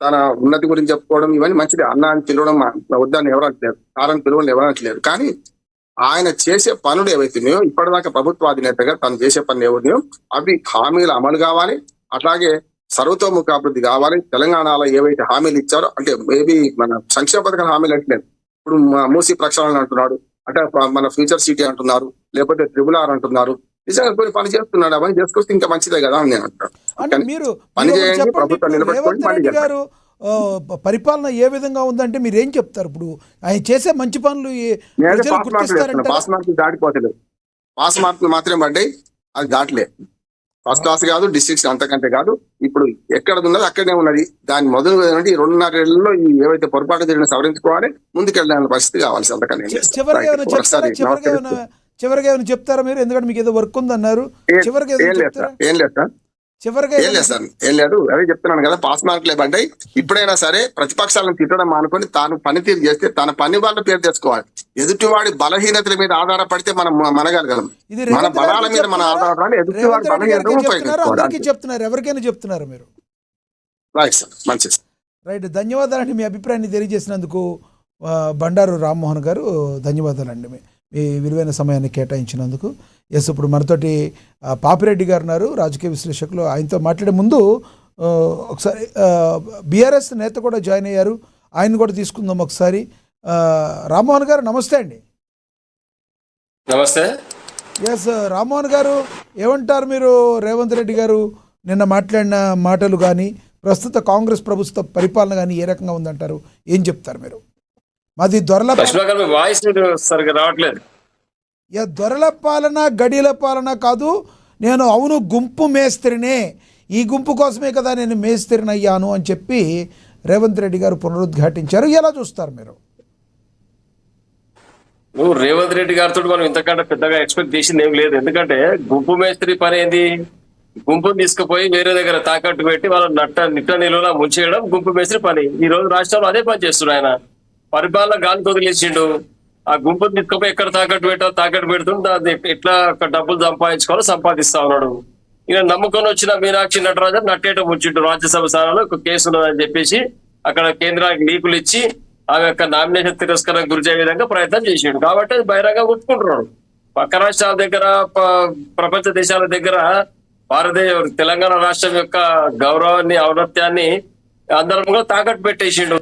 తన ఉన్నతి గురించి చెప్పుకోవడం ఇవన్నీ మంచిది. అన్న అని పిలవడం వద్దని ఎవరు అంటలేరు, కారని పిలవడం ఎవరు అంటలేరు. కానీ ఆయన చేసే పనులు ఏవైతున్నాయో ఇప్పటిదాకా ప్రభుత్వ అధినేతగా తను చేసే పనులు ఏవైతున్నాయో అవి హామీలు అమలు కావాలి. అట్లాగే సర్వతోముఖ అభివృద్ధి కావాలి. తెలంగాణలో ఏవైతే హామీలు ఇచ్చారో అంటే మేబీ మన సంక్షేమ పథకాల హామీలు అంటలేదు. ఇప్పుడు మూసీ ప్రక్షాళన అంటున్నాడు, అంటే మన ఫ్యూచర్ సిటీ అంటున్నారు, లేకపోతే RRR అంటున్నారు. నిజంగా కొన్ని పని చేస్తున్నాడు, అవన్నీ చేసుకొస్తే ఇంకా మంచిదే కదా అని నేను అంటాను. అంటే మీరు పని మీరు చేయండి, చెప్పండి, ప్రభుత్వం ఇప్పుడు నిలబెట్టుకోండి, రేవంత్ పని రెడ్డి చేయండి. గారు పరిపాలన ఏ విధంగా ఉందంటే మీరు ఏం చెప్తారు? ఇప్పుడు ఆయన చేసే మంచి పనులు నేనే ప్రజలు పాస్ మార్కులు గుర్తిస్తారంటే వేస్తున్నా. పాస్ మార్కులు దాటిపోతలేదు, పాస్ మార్కులు మాత్రమే పడ్డాయి, అది దాటలే. ఫస్ట్ క్లాస్ కాదు, డిస్ట్రిక్ట్స్ అంతకంటే కాదు. ఇప్పుడు ఎక్కడ ఉన్నది అక్కడనే ఉన్నది. దాని మొదలు ఈ 2.5 ఏళ్లలో ఈ ఏవైతే పొరపాటు జరిగిన సవరించుకోవాలి, ముందుకెళ్ళాలనే పరిస్థితి కావాలి. అంతకన్నా చివరిగా ఏమైనా చెప్తారా? చివరిగా ఏమైనా చెప్తారా మీరు? ఎందుకంటే మీకు ఏదో వర్క్ ఉంది అన్నారు. చివరిగా ఏం లేదు సార్, ఏం లేదు సార్, చివరిగా ఏం లేదు సార్, ఏం లేదు. అదే చెప్తున్నాను కదా, పాస్ మార్కులే పడ్డాయి. ఇప్పుడైనా సరే ప్రతిపక్షాలను తిట్టడం మానుకొని తాను పనితీరు చేస్తే తన పని వాళ్ళ పేరు తెచ్చుకోవాలి. ఎదుటివాడి బలహీనతల మీద ఆధారపడితే మనం మనగలగలం. ఇది మన రేవంత్ బలాల రెడ్డి మీద మన ఆధారపడాలి, ఎదుటివాడి బలహీనతను అందరికీ ఉపయోగించుకోవాలి. చెప్తున్నారు, ఎవరికైనా చెప్తున్నారు మీరు? రైట్ సార్, మంచిది. రైట్, ధన్యవాదాలండి మీ అభిప్రాయాన్ని తెలియజేసినందుకు. బండారు రామ్మోహన్ గారు ధన్యవాదాలండి మీ విలువైన సమయాన్ని కేటాయించినందుకు. ఎస్, ఇప్పుడు మనతోటి పాపిరెడ్డి గారు ఉన్నారు, రాజకీయ విశ్లేషకులు. ఆయనతో మాట్లాడే ముందు ఒకసారి బీఆర్ఎస్ నేత కూడా జాయిన్ అయ్యారు, ఆయన కూడా తీసుకుందాం ఒకసారి. రామ్మోహన్ గారు నమస్తే అండి. నమస్తే. ఎస్, రామ్మోహన్ గారు ఏమంటారు మీరు? రేవంత్ రెడ్డి గారు నిన్న మాట్లాడిన మాటలు కానీ ప్రస్తుత కాంగ్రెస్ ప్రభుత్వ పరిపాలన కానీ ఏ రకంగా ఉందంటారు? ఏం చెప్తారు మీరు? మాది దొరల వాయిస్ సరిగ్గా రావట్లేదు. దొరల పాలన గడిల పాలన కాదు, నేను అవును గుంపు మేస్త్రినే, ఈ గుంపు కోసమే కదా నేను మేస్త్రినయ్యాను అని చెప్పి రేవంత్ రెడ్డి గారు పునరుద్ఘాటించారు. ఎలా చూస్తారు మీరు? నువ్వు రేవంత్ రెడ్డి గారితో మనం ఇంతకంటే పెద్దగా ఎక్స్పెక్ట్ చేసింది ఏం లేదు. ఎందుకంటే గుంపు మేస్త్రి పని ఏంది? గుంపును తీసుకుపోయి వేరే దగ్గర తాకట్టు పెట్టి వాళ్ళ నిట్ట నిలువలా ముంచేయడం గుంపు మేస్త్రి పని. ఈ రోజు రాష్ట్రంలో అదే పని చేస్తున్నాడు ఆయన. పరిపాలన గాలికి వదిలేసిండు. ఆ గుంపును తీసుకుపోయి ఎక్కడ తాకట్టు తాకట్టు పెడుతుంటే అది ఎట్లా డబ్బులు సంపాదించుకోవాలో సంపాదిస్తా ఉన్నాడు. ఇక నమ్ముకొని వచ్చిన మీనాక్షి నటరాజన్ నట్టేట ముంచిండు. రాజ్యసభ స్థానంలో ఒక కేసు ఉన్నదని చెప్పేసి అక్కడ కేంద్రానికి లీకులు ఇచ్చి ఆమె యొక్క నామినేషన్ తిరస్కరణకు గురిచే విధంగా ప్రయత్నం చేసిండు. కాబట్టి అది బహిరంగంగా ఒప్పుకుంటున్నాడు. పక్క రాష్ట్రాల దగ్గర, ప్రపంచ దేశాల దగ్గర తెలంగాణ రాష్ట్రం యొక్క గౌరవాన్ని, ఔన్నత్యాన్ని అందరం కూడా తాకట్టు పెట్టేసిండు.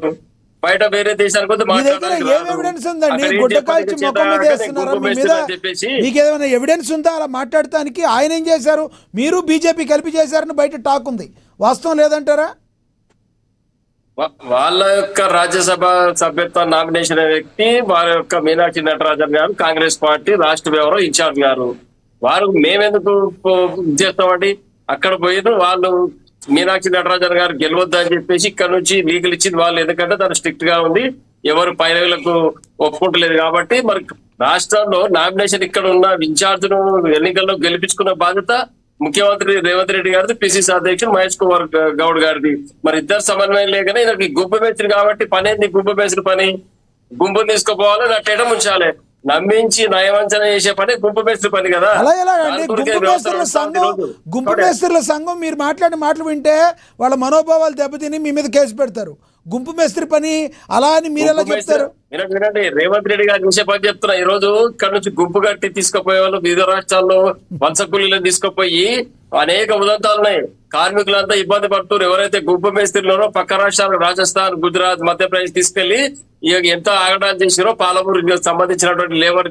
బయట వేరే దేశానికి మీకు ఏమైనా ఎవిడెన్స్ ఉందా అలా మాట్లాడటానికి? ఆయన ఏం చేశారు? మీరు బీజేపీ కలిపి చేశారని బయట టాక్ ఉంది, వాస్తవం లేదంటారా? వాళ్ళ యొక్క రాజ్యసభ సభ్యత్వ నామినేషన్ వ్యక్తి వారి యొక్క మీనాక్షి నటరాజన్ గారు, కాంగ్రెస్ పార్టీ రాష్ట్ర వ్యవహారం ఇన్ఛార్జ్ గారు. వారు మేమెందుకు చేస్తామండి? అక్కడ పోయిన వాళ్ళు మీనాక్షి నటరాజన్ గారు గెలవద్దు అని చెప్పేసి ఇక్కడ నుంచి లీగల్ ఇచ్చింది వాళ్ళు. ఎందుకంటే తను స్ట్రిక్ట్ గా ఉంది, ఎవరు పైరవులకు ఒప్పుకుంటలేదు. కాబట్టి మరి రాష్ట్రంలో నామినేషన్ ఇక్కడ ఉన్న ఇన్ఛార్జ్ను ఎన్నికల్లో గెలిపించుకున్న బాధ్యత ముఖ్యమంత్రి రేవంత్ రెడ్డి గారిది, పిసిసి అధ్యక్షుడు మహేష్ కుమార్ గౌడ్ గారిది. మరి ఇద్దరు సమన్వయం లేకనే ఇది గుంపు మేస్త్రి కాబట్టి పని ఏంది? గుంపు మేస్త్రి పని గుంపును తీసుకుపోవాలి, నట్టేయడం ఉంచాలి. నమ్మించి నయవంచన చేసే పని గుంపు మేస్త్రి పని కదా. అలా ఎలాగండి? గుంపు మేస్త్రుల సంఘం మీరు మాట్లాడిన మాటలు వింటే వాళ్ళ మనోభావాలు దెబ్బతిని మీ మీద కేసు పెడతారు. గుంపు మేస్త్రి పని అలా అని మీరు ఎలా చెప్తారు? వినండి, రేవంత్ రెడ్డి గారు చూసే పని చెప్తున్నా. ఈ రోజు ఇక్కడ నుంచి గుంపు కట్టి తీసుకుపోయే వాళ్ళు వివిధ రాష్ట్రాల్లో వలస కూలీలను తీసుకుపోయి అనేక ఉదంతాలు ఉన్నాయి. కార్మికులంతా ఇబ్బంది పడుతున్నారు. ఎవరైతే గుంపు మేస్త్రిలోనో పక్క రాష్ట్రాలు రాజస్థాన్, గుజరాత్, మధ్యప్రదేశ్ తీసుకెళ్లి ఎంత ఆగడాలు చేసిరో పాలమూరు సంబంధించినటువంటి లేబర్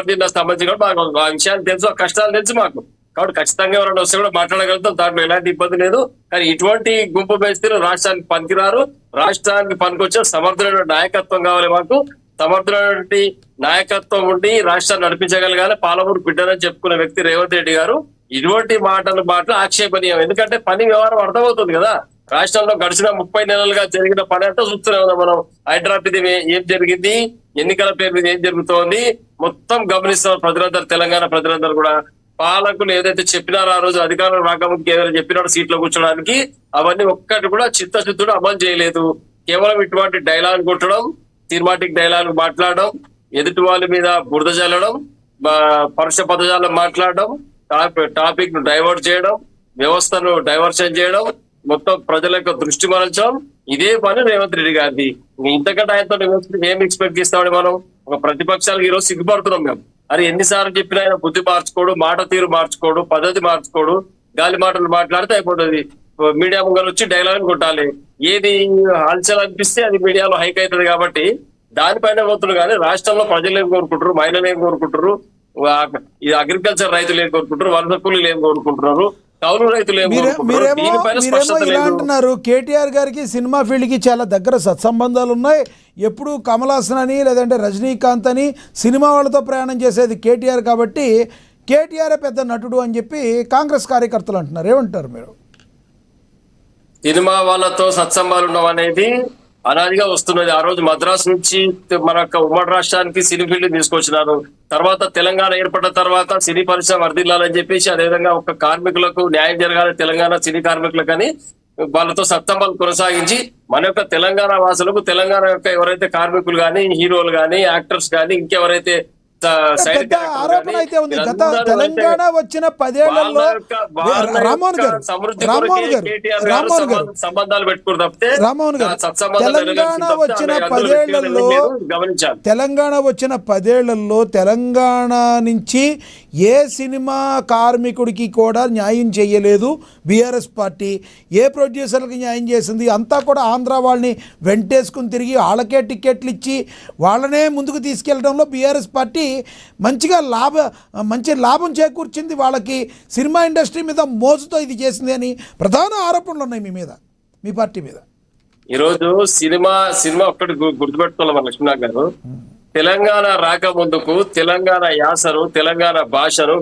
జిల్లా సంబంధించిన మాకు ఆ విషయాలు తెలుసు, ఆ కష్టాలు తెలుసు మాకు. కాబట్టి ఖచ్చితంగా ఎవరైనా వస్తే కూడా మాట్లాడగలుగుతాం, దాంట్లో ఎలాంటి ఇబ్బంది లేదు. కానీ ఇటువంటి గుంపు మేస్త్రీలు రాష్ట్రానికి పనికిరారు. రాష్ట్రానికి పనికొచ్చే సమర్థులైన నాయకత్వం కావాలి మాకు. సమర్థులైన నాయకత్వం ఉండి రాష్ట్రాన్ని నడిపించగలగాలి. పాలమూరు బిడ్డనని చెప్పుకునే వ్యక్తి రేవంత్ రెడ్డి గారు. ఇటువంటి మాటలు ఆక్షేపణీయం. ఎందుకంటే పని వ్యవహారం అర్థమవుతుంది కదా. రాష్ట్రంలో గడిచిన 30 నెలలుగా జరిగిన పని అంతా చూస్తూనే ఉన్నాం మనం. హైడ్రాప్ ఇది ఏం జరిగింది, ఎన్నికల పేరు మీద ఏం జరుగుతోంది మొత్తం గమనిస్తున్నారు ప్రజలందరూ, తెలంగాణ ప్రజలందరూ కూడా. పాలకులు ఏదైతే చెప్పినారో ఆ రోజు అధికారులు రాకముందుకు ఏదైతే చెప్పినారో సీట్లో కూర్చోడానికి, అవన్నీ ఒక్కటి కూడా చిత్తశుద్ధుడు అమలు చేయలేదు. కేవలం ఇటువంటి డైలాగ్ కొట్టడం, సినిమాటిక్ డైలాగ్ మాట్లాడడం, ఎదుటి వాళ్ళ మీద బురద చల్లడం, పరుష పదజాలం మాట్లాడడం, టాపిక్ ను డైవర్ట్ చేయడం, వ్యవస్థను డైవర్షన్ చేయడం, మొత్తం ప్రజల యొక్క దృష్టి మరల్చడం, ఇదే పని రేవంత్ రెడ్డి గారిది. ఇంతకంటే ఆయనతో ఏం ఎక్స్పెక్ట్ చేస్తామని మనం ఒక ప్రతిపక్షాలకు ఈ రోజు సిగ్గుపడుతున్నాం మేము. అది ఎన్నిసార్లు చెప్పినా ఆయన బుద్ధి మార్చుకోడు, మాట తీరు మార్చుకోడు, పద్ధతి మార్చుకోడు, గాలి మాటలు మాట్లాడితే అయిపోతుంది. మీడియా ముంగలు వచ్చి డైలాగ్ కొట్టాలి, ఏది హల్చల్ అనిపిస్తే అది మీడియాలో హైక్ అవుతుంది. కాబట్టి దానిపైన పోతున్నారు. కానీ రాష్ట్రంలో ప్రజలు ఏం కోరుకుంటారు, మహిళలు ఏం కోరుకుంటారు, ఈ అగ్రికల్చర్ రైతులు ఏం కోరుకుంటారు, వలస కూలీలు ఏం కోరుకుంటున్నారు, కౌలు రైతులు ఏం కోరుకుంటున్నారు, దీనిపైన స్పష్టత లేదు. అంటున్నారు కేటీఆర్ గారికి సినిమా ఫీల్డ్కి చాలా దగ్గర సత్సంబంధాలు ఉన్నాయి. ఎప్పుడు కమల్ హాసన్ అని లేదంటే రజనీకాంత్ అని సినిమా వాళ్ళతో ప్రయాణం చేసేది కేటీఆర్, కాబట్టి కేటీఆర్ పెద్ద నటుడు అని చెప్పి కాంగ్రెస్ కార్యకర్తలు అంటున్నారు. ఏమంటారు మీరు? సినిమా వాళ్ళతో సత్సంబాలు ఉండడం అనేది అనాదిగా వస్తున్నది. ఆ రోజు మద్రాసు నుంచి మన యొక్క ఉమ్మడి రాష్ట్రానికి సినీ ఫీల్డ్ తీసుకొచ్చినారు. తర్వాత తెలంగాణ ఏర్పడిన తర్వాత సినీ పరిశ్రమ వర్ధిల్లాలని చెప్పేసి, అదేవిధంగా ఒక కార్మికులకు న్యాయం జరగాలి తెలంగాణ సినీ కార్మికులకు అని వాళ్ళతో సత్సంబాలు కొనసాగించి మన యొక్క తెలంగాణ వాసులకు, తెలంగాణ యొక్క ఎవరైతే కార్మికులు కానీ, హీరోలు కానీ, యాక్టర్స్ కానీ, ఇంకెవరైతే పెద్ద ఆరోపణ అయితే ఉంది. గత తెలంగాణ వచ్చిన 10 ఏళ్లలో రామ్మోహన్ గారు సంబంధాలు పెట్టుకుని తప్పితే తెలంగాణ వచ్చిన 10 ఏళ్లలో తెలంగాణ నుంచి ఏ సినిమా కార్మికుడికి కూడా న్యాయం చేయలేదు బీఆర్ఎస్ పార్టీ. ఏ ప్రొడ్యూసర్కి న్యాయం చేసింది? అంతా కూడా ఆంధ్ర వాళ్ళని వెంటేసుకుని తిరిగి వాళ్ళకే టికెట్లు ఇచ్చి వాళ్ళనే ముందుకు తీసుకెళ్లడంలో బీఆర్ఎస్ పార్టీ మంచి లాభం చేకూర్చింది. వాళ్ళకి సినిమా ఇండస్ట్రీ మీద మోజుతో ఇది చేసింది అని ప్రధాన ఆరోపణలు ఉన్నాయి మీ మీద, మీ పార్టీ మీద. ఈరోజు సినిమా ఒక్కటి గుర్తుపెట్టుకోవాలి మన లక్ష్మీనాథ్ గారు. తెలంగాణ రాకముందుకు తెలంగాణ యాసను, తెలంగాణ భాషను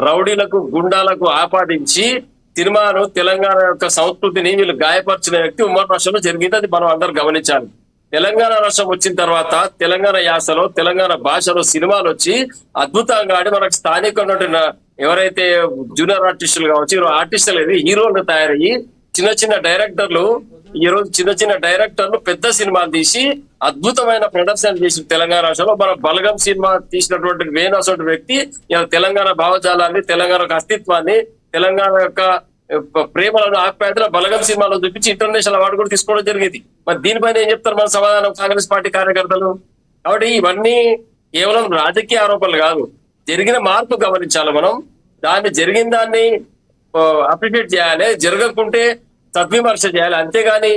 రౌడీలకు, గుండాలకు ఆపాదించి సినిమాను, తెలంగాణ యొక్క సంస్కృతిని వీళ్ళు గాయపరిచిన వ్యక్తి ఉమ్మడి రాష్ట్రంలో జరిగింది. అది మనం అందరు గమనించాలి. తెలంగాణ రాష్ట్రం వచ్చిన తర్వాత తెలంగాణ యాసలో, తెలంగాణ భాషలో సినిమాలు వచ్చి అద్భుతంగా ఆడి మనకు స్థానికంగా ఎవరైతే జూనియర్ ఆర్టిస్టులు కావచ్చు, ఆర్టిస్టులు అనేది హీరోలు తయారయ్యి చిన్న డైరెక్టర్లు పెద్ద సినిమాలు తీసి అద్భుతమైన ప్రదర్శన చేసి తెలంగాణ రాష్ట్రంలో మన బలగం సినిమా తీసినటువంటి వేణు అసోటి వ్యక్తి తెలంగాణ భావజాలాన్ని, తెలంగాణ అస్తిత్వాన్ని, తెలంగాణ యొక్క ప్రేమలను, ఆప్యాయతల బలగం సినిమాలో చూపించి ఇంటర్నేషనల్ అవార్డు కూడా తీసుకోవడం జరిగింది. మరి దీనిపైన ఏం చెప్తారు మన సమాధానం కాంగ్రెస్ పార్టీ కార్యకర్తలు? కాబట్టి ఇవన్నీ కేవలం రాజకీయ ఆరోపణలు కాదు, జరిగిన మార్పు గమనించాలి మనం. జరిగిన దాన్ని అప్రిషియేట్ చేయాలి, జరగకుంటే సద్విమర్శ చేయాలి. అంతేగాని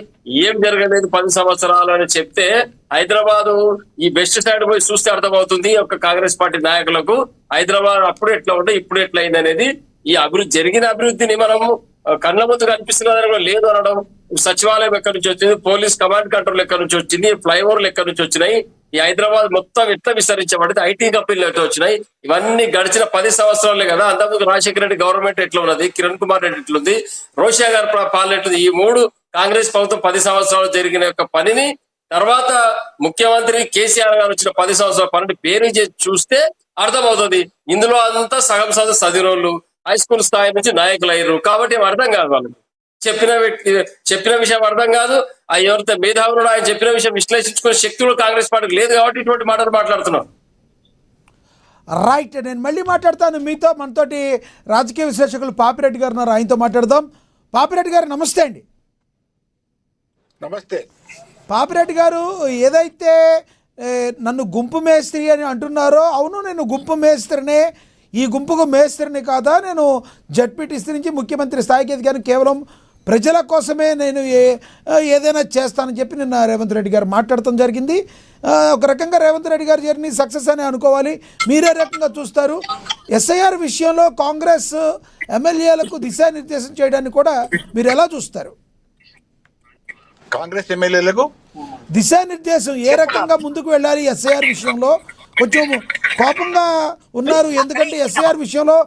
ఏం జరగలేదు 10 సంవత్సరాలు అని చెప్తే హైదరాబాద్ ఈ బెస్ట్ సైడ్ పోయి చూస్తే అర్థమవుతుంది ఒక కాంగ్రెస్ పార్టీ నాయకులకు హైదరాబాద్ అప్పుడు ఎట్లా ఉంటే ఇప్పుడు ఎట్లా అయింది అనేది. ఈ జరిగిన అభివృద్ధిని మనము కళ్ళ ముందు కనిపిస్తున్నదని లేదు అనడం. సచివాలయం ఎక్కడి నుంచి వచ్చింది, పోలీస్ కమాండ్ కంట్రోల్ ఎక్కడి నుంచి వచ్చింది, ఫ్లైఓవర్లు ఎక్కడి నుంచి వచ్చినాయి, ఈ హైదరాబాద్ మొత్తం ఎట్లా విస్తరించబడింది, ఐటీ కంపెనీలు ఎట్లా వచ్చినాయి, ఇవన్నీ గడిచిన 10 సంవత్సరాలే కదా. అంతకుముందు రాజశేఖర రెడ్డి గవర్నమెంట్ ఎట్లా ఉన్నది, కిరణ్ కుమార్ రెడ్డి ఎట్లుంది, రోషియా గారి పాలన ఎట్లుంది, ఈ 3 కాంగ్రెస్ ప్రభుత్వం 10 సంవత్సరాలు జరిగిన యొక్క పనిని తర్వాత ముఖ్యమంత్రి కేసీఆర్ గారు వచ్చిన 10 సంవత్సరాల పనిని పేరు చేసి చూస్తే అర్థమవుతుంది. ఇందులో అంతా సగం చదివినోళ్ళు, హై స్కూల్ స్థాయి నుంచి నాయకులు అయ్యారు. కాబట్టి అర్థం కాదు, వాళ్ళు చెప్పిన విషయం అర్థం కాదు. ఎవరితో మేధావులు ఆయన చెప్పిన విషయం విశ్లేషించుకునే శక్తి కూడా కాంగ్రెస్ పార్టీకి లేదు. కాబట్టి ఇటువంటి మాటలు మాట్లాడుతున్నాం. రైట్, నేను మళ్ళీ మాట్లాడతాను మీతో. మనతోటి రాజకీయ విశ్లేషకులు పాపిరెడ్డి గారు ఉన్నారు, ఆయనతో మాట్లాడదాం. పాపిరెడ్డి గారు నమస్తే అండి. నమస్తే పాపిరెడ్డి గారు, ఏదైతే నన్ను గుంపు మేస్త్రి అని అంటున్నారో, అవును నేను గుంపు మేస్త్రినే. ఈ గుంపుకు మేస్త్రిని కాదా, నేను జడ్పీటీసీ నుంచి ముఖ్యమంత్రి స్థాయికి ఎదిగాను, కేవలం ప్రజల కోసమే నేను ఏదైనా చేస్తానని చెప్పి నిన్న రేవంత్ రెడ్డి గారు మాట్లాడటం జరిగింది. ఒక రకంగా రేవంత్ రెడ్డి గారి జర్నీ సక్సెస్ అని అనుకోవాలి. మీరే రకంగా చూస్తారు? ఎస్ఐఆర్ విషయంలో కాంగ్రెస్ ఎమ్మెల్యేలకు దిశానిర్దేశం చేయడాన్ని కూడా మీరు ఎలా చూస్తారు? కాంగ్రెస్ ఎమ్మెల్యేలకు దిశానిర్దేశం ఏ రకంగా ముందుకు వెళ్ళాలి ఎస్ఐఆర్ విషయంలో కొంచెం కోపంగా ఉన్నారు, ఎందుకంటే ఎస్ఐఆర్ విషయంలో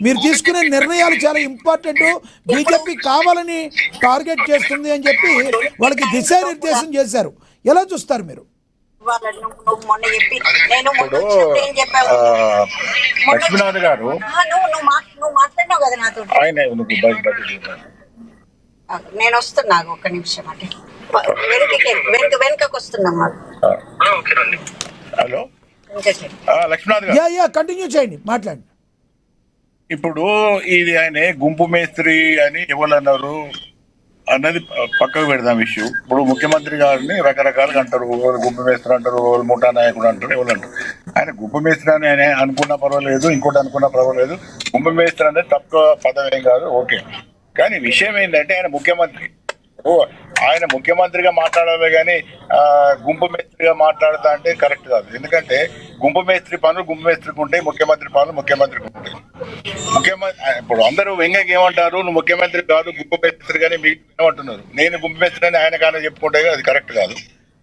మీరు తీసుకునే నిర్ణయాలు చాలా ఇంపార్టెంట్, బీజేపీ కావాలని టార్గెట్ చేస్తుంది అని చెప్పి వాళ్ళకి దిశానిర్దేశం చేశారు. ఎలా చూస్తారు మీరు? నువ్వు మొన్న చెప్పి నేను మొన్న వచ్చినప్పుడు ఏం చెప్పావు? లక్ష్మీనాథ్ గారు నువ్వు మాట్లాడినావు కదా నాతో. నేను వస్తున్నా, ఒక్క నిమిషం అంటే వెనుకకు వస్తున్నాం. హలో లక్ష్మీనాథ్ గారు, యా కంటిన్యూ చేయండి, మాట్లాడండి. ఇప్పుడు ఇది ఆయన గుంపు మేస్త్రి అని ఎవరు అన్నారు అన్నది పక్కకు పెడదాం ఇష్యూ. ఇప్పుడు ముఖ్యమంత్రి గారిని రకరకాలుగా అంటారు, గుంపు మేస్త్రి అంటారు, ముఠా నాయకుడు అంటారు, ఎవరు అంటారు. ఆయన గుంపు మేస్త్రి అని ఆయన అనుకున్నా పర్వాలేదు, ఇంకోటి అనుకున్నా పర్వాలేదు. గుంపు మేస్త్రి అనేది తక్కువ పదం ఏం కాదు, ఓకే. కానీ విషయం ఏంటంటే ఆయన ముఖ్యమంత్రి, ఆయన ముఖ్యమంత్రిగా మాట్లాడాలి కానీ గుంపు మేస్త్రిగా మాట్లాడతా అంటే కరెక్ట్ కాదు. ఎందుకంటే గుంపు మేస్త్రి పనులు గుంపు మేస్త్రికి ఉంటాయి, ముఖ్యమంత్రి పనులు ముఖ్యమంత్రికి ఉంటాయి. ఇప్పుడు అందరూ వెంగకి ఏమంటారు, నువ్వు ముఖ్యమంత్రి కాదు గుంపు మేస్త్రి కానీ మీకు ఏమంటున్నారు. నేను గుంపు మేస్త్రి అని ఆయన కానీ చెప్పుకుంటే అది కరెక్ట్ కాదు.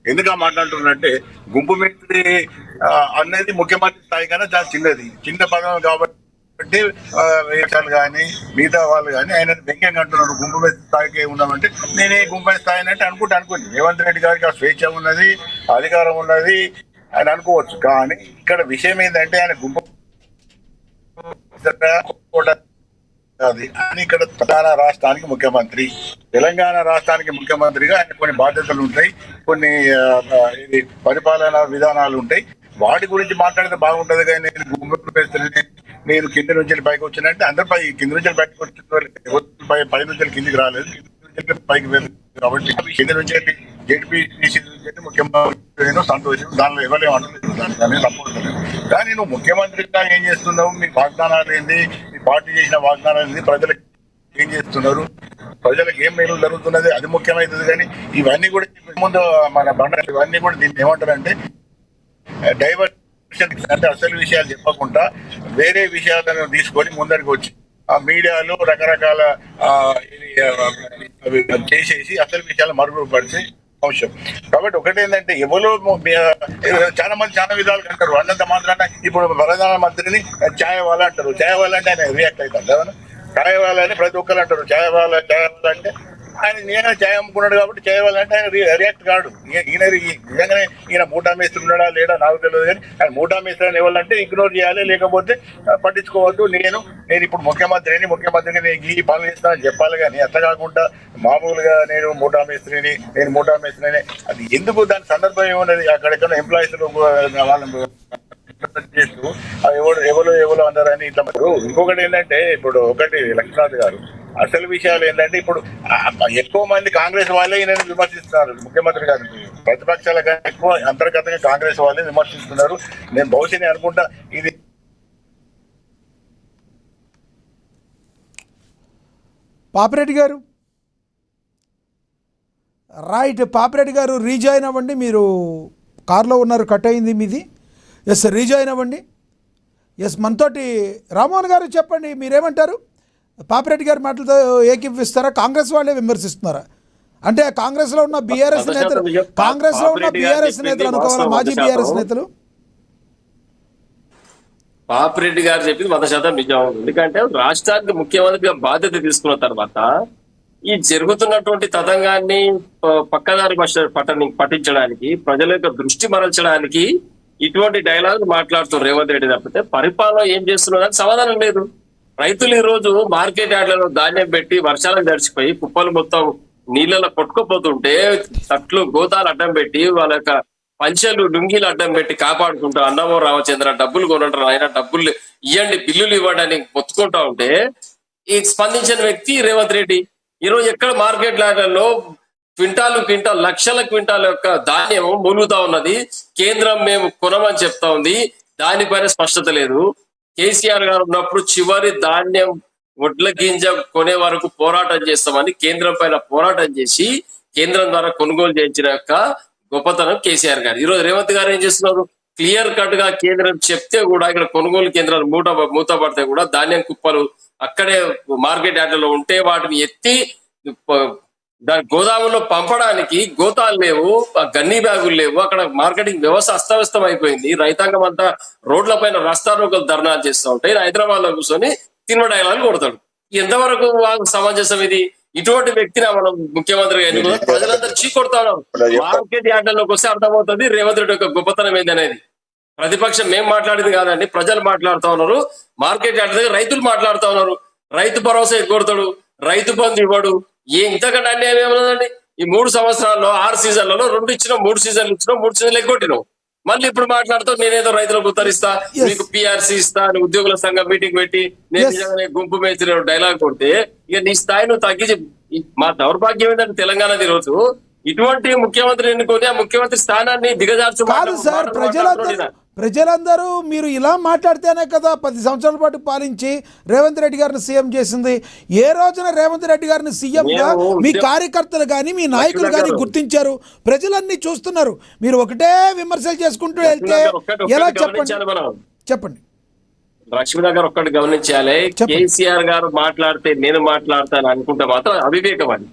ఎందుకు మాట్లాడుతున్నారంటే గుంపు మేస్త్రి అనేది ముఖ్యమంత్రి స్థాయి కన్నా చాలా చిన్న పదం కాబట్టి విషయాలు కానీ మిగతా వాళ్ళు కానీ ఆయన వ్యంగ్యంగా అంటున్నారు. గుంపు మేస్త్రి స్థాయికి ఉన్నామంటే నేనే గుంపు స్థాయి అంటే అనుకోండి. రేవంత్ రెడ్డి గారికి ఆ స్వేచ్ఛ ఉన్నది, అధికారం ఉన్నది, ఆయన అనుకోవచ్చు. కానీ ఇక్కడ విషయం ఏంటంటే ఆయన గుంపు అది అని ఇక్కడ తెలంగాణ రాష్ట్రానికి ముఖ్యమంత్రి, తెలంగాణ రాష్ట్రానికి ముఖ్యమంత్రిగా ఆయన కొన్ని బాధ్యతలు ఉంటాయి, కొన్ని ఇది పరిపాలనా విధానాలు ఉంటాయి. వాటి గురించి మాట్లాడితే బాగుంటది. కానీ నేను గుంపు మేస్త్రిని, నేను కింద నుంచి పైకి వచ్చినంటే అందరు కింద నుంచి పైకి వచ్చిన పై నుంచి కిందికి రాలేదు, కింద నుంచి పైకి వెళ్ళలేదు. కాబట్టి కింద నుంచి జెడ్పీటీసీ ముఖ్యమంత్రి సంతోషం, దానిలో ఎవరేమంటలేదు, దాని తప్పలేదు. కానీ నువ్వు ముఖ్యమంత్రిగా ఏం చేస్తున్నావు, మీ వాగ్దానాలు ఏంది, మీ పార్టీ చేసిన వాగ్దానాలు ఏంది, ప్రజలకు ఏం చేస్తున్నారు, ప్రజలకు ఏం మేలు జరుగుతున్నది, అది ముఖ్యమైనది. కానీ ఇవన్నీ కూడా ముందు మన బండ ఇవన్నీ కూడా దీన్ని ఏమంటారంటే డైవర్షన్, అంటే అసలు విషయాలు చెప్పకుండా వేరే విషయాలను తీసుకొని ముందరికి వచ్చి ఆ మీడియాలో రకరకాల చేసేసి అసలు విషయాలు మరుగుపరిచే అంశం. కాబట్టి ఒకటేంటంటే ఎవరో చాలా మంది చాలా విధాలుగా అంటారు. అన్నంత మాత్రాన ఇప్పుడు ప్రధానమంత్రిని ఛాయ్ వాళ్ళ అంటారు. ఛాయ్ వాళ్ళ అంటే ఆయన రియాక్ట్ అవుతారు కదా, ఛాయ్ వాళ్ళ అని ప్రతి ఒక్కరు అంటారు. ఛాయ్ వాళ్ళ అంటే ఆయన నేనే ఛాయ్ అమ్ముకున్నాడు కాబట్టి ఛాయ్ వాళ్ళ అంటే ఆయన రియాక్ట్ కాడు. ఈయన నిజంగానే ఈయన మూటా మేస్త్రి ఉన్నాడా లేడా నాకు తెలియదు. కానీ ఆయన మూటా మేస్త్రి అని ఎవరంటే ఇగ్నోర్ చేయాలి, లేకపోతే పట్టించుకోవద్దు. నేను ఇప్పుడు ముఖ్యమంత్రికి నేను ఈ పనులు చేస్తానని చెప్పాలి. కానీ అట్లా కాకుండా మామూలుగా నేను మూటా మేస్త్రిని అది ఎందుకు, దాని సందర్భం ఏమున్నది, అక్కడెక్కడ ఎంప్లాయీస్ వాళ్ళని చేస్తూ ఎవరు అన్నారని ఇట్లా. ఇంకొకటి ఏంటంటే ఇప్పుడు ఒకటి లక్ష్మీనాథ్ గారు, అసలు విషయాలు ఏంటంటే ఇప్పుడు ఎక్కువ మంది కాంగ్రెస్ వాళ్ళే ఈయన విమర్శిస్తున్నారు ముఖ్యమంత్రి గారిని. ప్రతిపక్షాల కన్నా ఎక్కువ అంతర్గతంగా కాంగ్రెస్ వాళ్ళే విమర్శిస్తున్నారు. నేను బహుశా అనుకుంటా ఇది పాపిరెడ్డి గారు రైట్. పాపిరెడ్డి గారు రీజాయిన్ అవ్వండి, మీరు కార్లో ఉన్నారు, కట్ అయింది మీది. ఎస్ రీజాయిన్ అవ్వండి. ఎస్ మనతోటి రామ్మోహన్ గారు చెప్పండి, మీరేమంటారు? పాపిరెడ్డి గారి మాటలతో ఏకీపిస్తారా? కాంగ్రెస్ వాళ్ళే విమర్శిస్తున్నారా? అంటే కాంగ్రెస్లో ఉన్న బీఆర్ఎస్ నేతలు అనుకోవాలా, మాజీ బీఆర్ఎస్ నేతలు? పాపిరెడ్డి గారు చెప్పింది 100% నిజం. ఎందుకంటే రాష్ట్రానికి ముఖ్యమంత్రిగా బాధ్యత తీసుకున్న తర్వాత ఈ జరుగుతున్నటువంటి తతంగాన్ని పక్కదారి పట్టించడానికి, ప్రజల యొక్క దృష్టి మరల్చడానికి ఇటువంటి డైలాగ్ మాట్లాడుతున్నారు రేవంత్ రెడ్డి. తప్పితే పరిపాలన ఏం చేస్తున్నారని సమాధానం లేదు. రైతులు ఈ రోజు మార్కెట్ యార్డ్లలో ధాన్యం పెట్టి వర్షాలకు తడిచిపోయి కుప్పలు మొత్తం నీళ్ళలో కొట్టుకుపోతుంటే తట్లు గోతాలు అడ్డం పెట్టి వాళ్ళ యొక్క పంచెలు లుంగీలు అడ్డం పెట్టి కాపాడుకుంటూ అన్నమో రామచంద్ర డబ్బులు కొనంటారు, ఆయన డబ్బులు ఇవ్వండి, బిల్లులు ఇవ్వడానికి మొత్తుకుంటా ఉంటే ఈ స్పందించిన వ్యక్తి రేవంత్ రెడ్డి. ఈ రోజు ఎక్కడ మార్కెట్ యార్డ్లలో క్వింటాల్ లక్షల క్వింటాల యొక్క ధాన్యం మూలుగుతా ఉన్నది. కేంద్రం మేము కొనమని చెప్తా ఉంది, దానిపైన స్పష్టత లేదు. కేసీఆర్ గారు ఉన్నప్పుడు చివరి ధాన్యం వడ్ల గింజ కొనే వరకు పోరాటం చేస్తామని కేంద్రం పైన పోరాటం చేసి కేంద్రం ద్వారా కొనుగోలు చేయించిన యొక్క గొప్పతనం కేసీఆర్ గారు. ఈరోజు రేవంత్ గారు ఏం చేస్తున్నారు, క్లియర్ కట్ గా కేంద్రం చెప్తే కూడా ఇక్కడ కొనుగోలు కేంద్రాలు మూతపడితే కూడా ధాన్యం కుప్పలు అక్కడే మార్కెట్ యార్డ్లలో ఉంటే వాటిని ఎత్తి దాని గోదాములో పంపడానికి గోతాలు లేవు, ఆ గన్నీ బ్యాగులు లేవు, అక్కడ మార్కెటింగ్ వ్యవస్థ అస్తవ్యస్తం అయిపోయింది. రైతాంగం అంతా రోడ్ల పైన రస్తారోకలు ధర్నాలు చేస్తూ ఉంటాయి. హైదరాబాద్ లో కూర్చొని తినడాయిలాలు కొడతాడు. ఎంతవరకు సమంజసం ఇది? ఇటువంటి వ్యక్తిని మనం ముఖ్యమంత్రిగా ఎన్నుకున్నాం. ప్రజలందరూ చీకొడతా ఉన్నారు. మార్కెట్ యార్డ్లోకి వస్తే అర్థమవుతుంది రేవంత్ రెడ్డి యొక్క గొప్పతనం ఏందనేది. ప్రతిపక్షం మేము మాట్లాడింది కాదండి, ప్రజలు మాట్లాడుతూ ఉన్నారు. మార్కెట్ యార్డ్ దగ్గర రైతులు మాట్లాడుతూ ఉన్నారు. రైతు భరోసా ఎగ్గొడతాడు, రైతు బంధు ఇవ్వడు. ఇంతకంటే అన్యాయం ఏమన్నదండి? ఈ 3 సంవత్సరాల్లో 6 సీజన్లలో 2 ఇచ్చినాం, 3 సీజన్లు ఇచ్చినాం, 3 సీజన్లు ఎగ్గొట్టినాం. మళ్ళీ ఇప్పుడు మాట్లాడుతావు నేనేదో రైతులకు ఉత్తరిస్తా, మీకు పిఆర్సీ ఇస్తా, ఉద్యోగుల సంఘం మీటింగ్ పెట్టి నేను నిజంగానే గుంపు మేస్త్రి డైలాగ్ కొడితే ఇక నీ స్థాయి నువ్వు తగ్గించి. మా దౌర్భాగ్యం ఏంటంటే తెలంగాణది ఈరోజు ఇటువంటి ముఖ్యమంత్రి ఎన్నుకొని ఆ ముఖ్యమంత్రి స్థానాన్ని దిగజార్చు. కాదు సార్, ప్రజలందరూ మీరు ఇలా మాట్లాడితేనే కదా 10 సంవత్సరాల పాటు పాలించి రేవంత్ రెడ్డి గారిని సీఎం చేసింది. ఏ రోజున రేవంత్ రెడ్డి గారిని సీఎంగా మీ కార్యకర్తలు కానీ మీ నాయకులు కానీ గుర్తించారు? ప్రజలన్నీ చూస్తున్నారు. మీరు ఒకటే విమర్శలు చేసుకుంటూ వెళ్తే ఎలా? చెప్పండి. లక్ష్మీనగర్ గారు ఒక్కటి గమనించాలి. కేసీఆర్ గారు మాట్లాడితే నేను మాట్లాడతాను అనుకుంటే మాత్రం అవివేకం అని.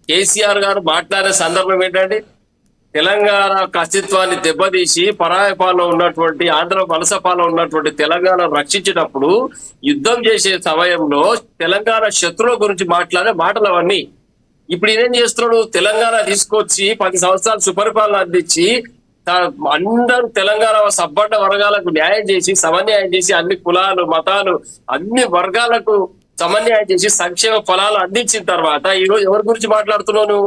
కేసీఆర్ గారు మాట్లాడే సందర్భం ఏంటంటే తెలంగాణ అస్తిత్వాన్ని దెబ్బతీసి పరాయ పాలన ఉన్నటువంటి ఆంధ్ర వలస పాలన ఉన్నటువంటి తెలంగాణ రక్షించేటప్పుడు యుద్ధం చేసే సమయంలో తెలంగాణ శత్రువుల గురించి మాట్లాడే మాటలు అవన్నీ. ఇప్పుడు ఇదేం చేస్తున్నాడు? తెలంగాణ తీసుకొచ్చి 10 సంవత్సరాలు సుపరిపాలన అందించి అందరూ తెలంగాణ సబ్బడ్డ వర్గాలకు న్యాయం చేసి సమన్యాయం చేసి అన్ని కులాలు మతాలు అన్ని వర్గాలకు సమన్యాయం చేసి సంక్షేమ ఫలాలు అందించిన తర్వాత ఈరోజు ఎవరి గురించి మాట్లాడుతున్నావు?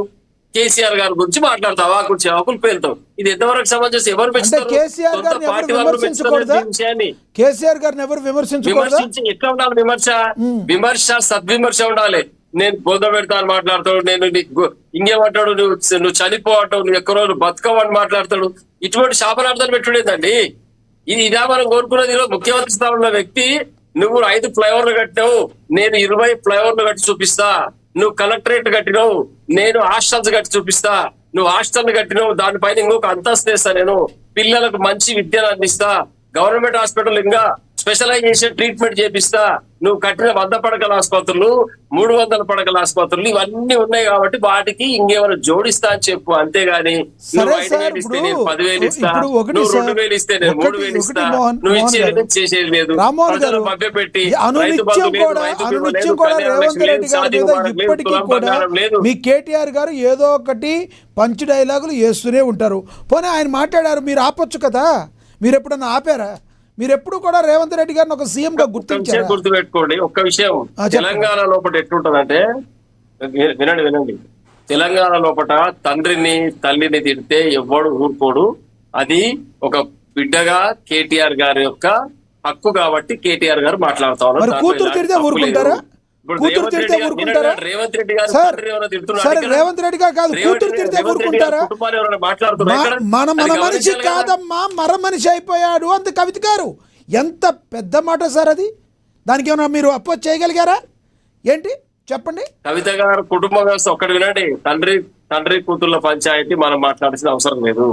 కేసీఆర్ గారి గురించి మాట్లాడతావు. ఆకులు ఆకులు పేలుతావు. ఇది ఎంతవరకు సమంజసం? ఎవరు కేసీఆర్ గారిని ఎవరు విమర్శించకూడదు? ఎట్లా ఉండాలి విమర్శ? విమర్శ సద్విమర్శ ఉండాలి. నేను బోధ పెడతాను మాట్లాడతాడు, నేను ఇంకేమంటాడు, నువ్వు చనిపోవటం, నువ్వు ఎక్కడో బతుకవు అని మాట్లాడతాడు. ఇటువంటి శాపనార్థాలు పెట్టుడేదండి. ఇదా మనం కోరుకున్నది. ముఖ్యమంత్రి స్థానంలో వ్యక్తి నువ్వు 5 ఫ్లైఓవర్లు కట్టావు, నేను 20 ఫ్లైఓవర్లు కట్టి చూపిస్తా. నువ్వు కలెక్టరేట్ కట్టినావు, నేను హాస్టల్స్ కట్టి చూపిస్తా. నువ్వు హాస్టల్ కట్టినావు, దానిపైన ఇంకొక అంతస్తు వేస్తా. నేను పిల్లలకు మంచి విద్యను అందిస్తా. గవర్నమెంట్ హాస్పిటల్ ఇంకా స్పెషలైజేషన్ ట్రీట్మెంట్ చేపిస్తా. నువ్వు కట్టిన 100 పడకల ఆసుపత్రులు, 300 పడకల ఆసుపత్రులు ఇవన్నీ ఉన్నాయి కాబట్టి వాటికి ఇంకేమైనా జోడిస్తా అని చెప్పు. అంతేగాని నువ్వు 5,000 ఇస్తే నేను 10,000 ఇస్తా, నువ్వు 2,000 ఇస్తే నేను 3,000 ఇస్తా, నువ్వు ఇచ్చేది చేసేది లేదు. ప్రజలు మభ్యపెట్టి మీ కేటీఆర్ గారు ఏదో ఒకటి పంచ్ డైలాగులు వేస్తూనే ఉంటారు. పోనీ ఆయన మాట్లాడారు, మీరు ఆపొచ్చు కదా. మీరు ఎప్పుడన్నా ఆపారా? మీరు ఎప్పుడు కూడా రేవంత్ రెడ్డి గారిని ఒక సీఎం గా గుర్తించారు. గుర్తుపెట్టుకోండి ఒక్క విషయం. తెలంగాణ లోపల ఎట్లుంటదంటే, వినండి, తెలంగాణ లోపల తండ్రిని తల్లిని తిడితే ఎవ్వడు ఊరుకోడు. అది ఒక బిడ్డగా కేటీఆర్ గారి యొక్క హక్కు కాబట్టి కేటీఆర్ గారు మాట్లాడుతా ఉన్నారు. కూతురు తిడితే ఊరుకుంటారా? కూతురు తిడితే ఊరుకుంటారా? రేవంత్ రెడ్డి గారు రేవంత్ రెడ్డి గారు కాదు, కూతురు తిడితే ఊరుకుంటారా? మన మనిషి కాదమ్మా, మర మనిషి అయిపోయాడు అంత కవిత గారు. ఎంత పెద్ద మాట సార్ అది. దానికి ఏమైనా మీరు అపోజ్ చేయగలిగారా ఏంటి? చెప్పండి. కవిత గారు కుటుంబ వ్యవస్థ ఒక్కటి వినండి. తండ్రి కూతుర్ల పంచాయతీ మనం మాట్లాడాల్సిన అవసరం లేదు.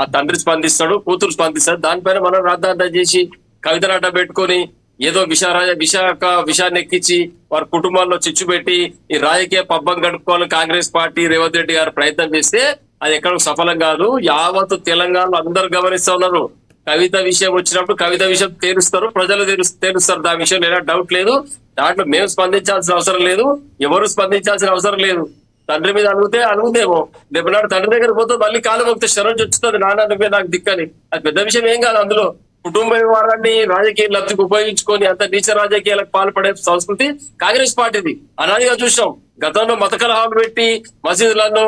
ఆ తండ్రి స్పందిస్తాడు, కూతురు స్పందిస్తాడు. దానిపైన మనం రాద్దాంతం చేసి కవితను అడ్డ పెట్టుకొని ఏదో విషయాన్ని ఎక్కించి వారి కుటుంబాల్లో చిచ్చు పెట్టి ఈ రాజకీయ పబ్బం గడుపుకోవాలని కాంగ్రెస్ పార్టీ రేవంత్ రెడ్డి గారు ప్రయత్నం చేస్తే అది ఎక్కడ సఫలం కాదు. యావత్ తెలంగాణలో అందరూ గమనిస్తా ఉన్నారు. కవిత విషయం వచ్చినప్పుడు కవిత విషయం తేలుస్తారు, ప్రజలు తేలుస్తారు. దాని విషయం లేదా డౌట్ లేదు. దాంట్లో మేము స్పందించాల్సిన అవసరం లేదు, ఎవరు స్పందించాల్సిన అవసరం లేదు. తండ్రి మీద అలుగుతేమో రేపునాడు తండ్రి దగ్గర పోతే మళ్ళీ కాలం మొక్కితే శరణ్ వచ్చుతుంది, నాన్న నువ్వే నాకు దిక్కని. అది పెద్ద విషయం ఏం కాదు. అందులో కుటుంబ వ్యవహారాన్ని రాజకీయ లబ్ధికి ఉపయోగించుకొని అంత నీచ రాజకీయాలకు పాల్పడే సంస్కృతి కాంగ్రెస్ పార్టీది. అనాదిగా చూసాం. గతంలో మత కలహాలు పెట్టి మసీదులలో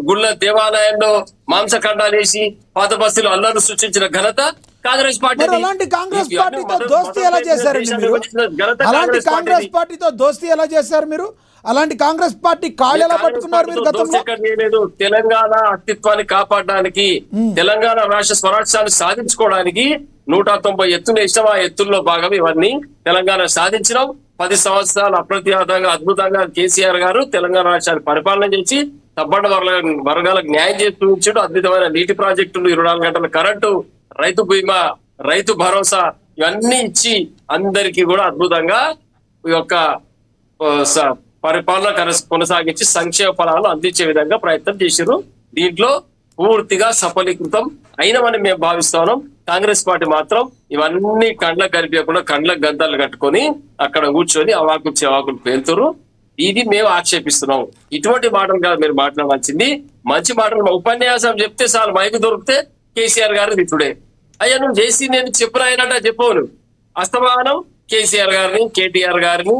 గుళ్ళ దేవాలయాల్లో మాంసఖండాలు వేసి పాత బస్తీలు అల్లర్లు సృష్టించిన ఘనత కాంగ్రెస్ పార్టీ. అలాంటి కాంగ్రెస్ పార్టీతో దోస్తీ ఎలా చేశారండి మీరు? అలాంటి కాంగ్రెస్ పార్టీతో దోస్తీ ఎలా చేశారు మీరు? అలాంటి కాంగ్రెస్ పార్టీ కాళ్ళు ఎలా పట్టుకున్నారు మీరు గతంలో? తెలంగాణ అస్తిత్వాన్ని కాపాడడానికి, తెలంగాణ రాష్ట్ర స్వరాష్ట్రాన్ని సాధించుకోవడానికి 190 ఎత్తులు ఇష్టం. ఆ ఎత్తుల్లో భాగం ఇవన్నీ తెలంగాణ సాధించడం. 10 సంవత్సరాలు అప్రతిహతంగా అద్భుతంగా కేసీఆర్ గారు తెలంగాణ రాష్ట్రాన్ని పరిపాలన చేసి తప్పండ వర్గాలకు న్యాయం చేసి చూపించాడు. అద్భుతమైన నీటి ప్రాజెక్టులు, 24 గంటల కరెంటు, రైతు బీమా, రైతు భరోసా ఇవన్నీ ఇచ్చి అందరికీ కూడా అద్భుతంగా ఈ యొక్క పరిపాలన కొనసాగించి సంక్షేమ ఫలాలు అందించే విధంగా ప్రయత్నం చేశారు. దీంట్లో పూర్తిగా సఫలీకృతం అయినవని మేము భావిస్తున్నాం. కాంగ్రెస్ పార్టీ మాత్రం ఇవన్నీ కండ్లకు కనిపించకుండా కండ్లకు గద్దాలు కట్టుకొని అక్కడ కూర్చొని అవాకులు చెవాకులు పేలుతురు. ఇది మేము ఆక్షేపిస్తున్నాం. ఇటువంటి మాటలు కాదు మీరు మాట్లాడాల్సింది. మంచి మాటలు ఉపన్యాసం చెప్తే చాలు, మైకు దొరికితే కేసీఆర్ గారు ఇప్పుడే అయ్యా నువ్వు చేసి నేను చెప్పినాయనట చెప్పవు. నువ్వు అస్తమానం కేసీఆర్ గారిని కేటీఆర్ గారిని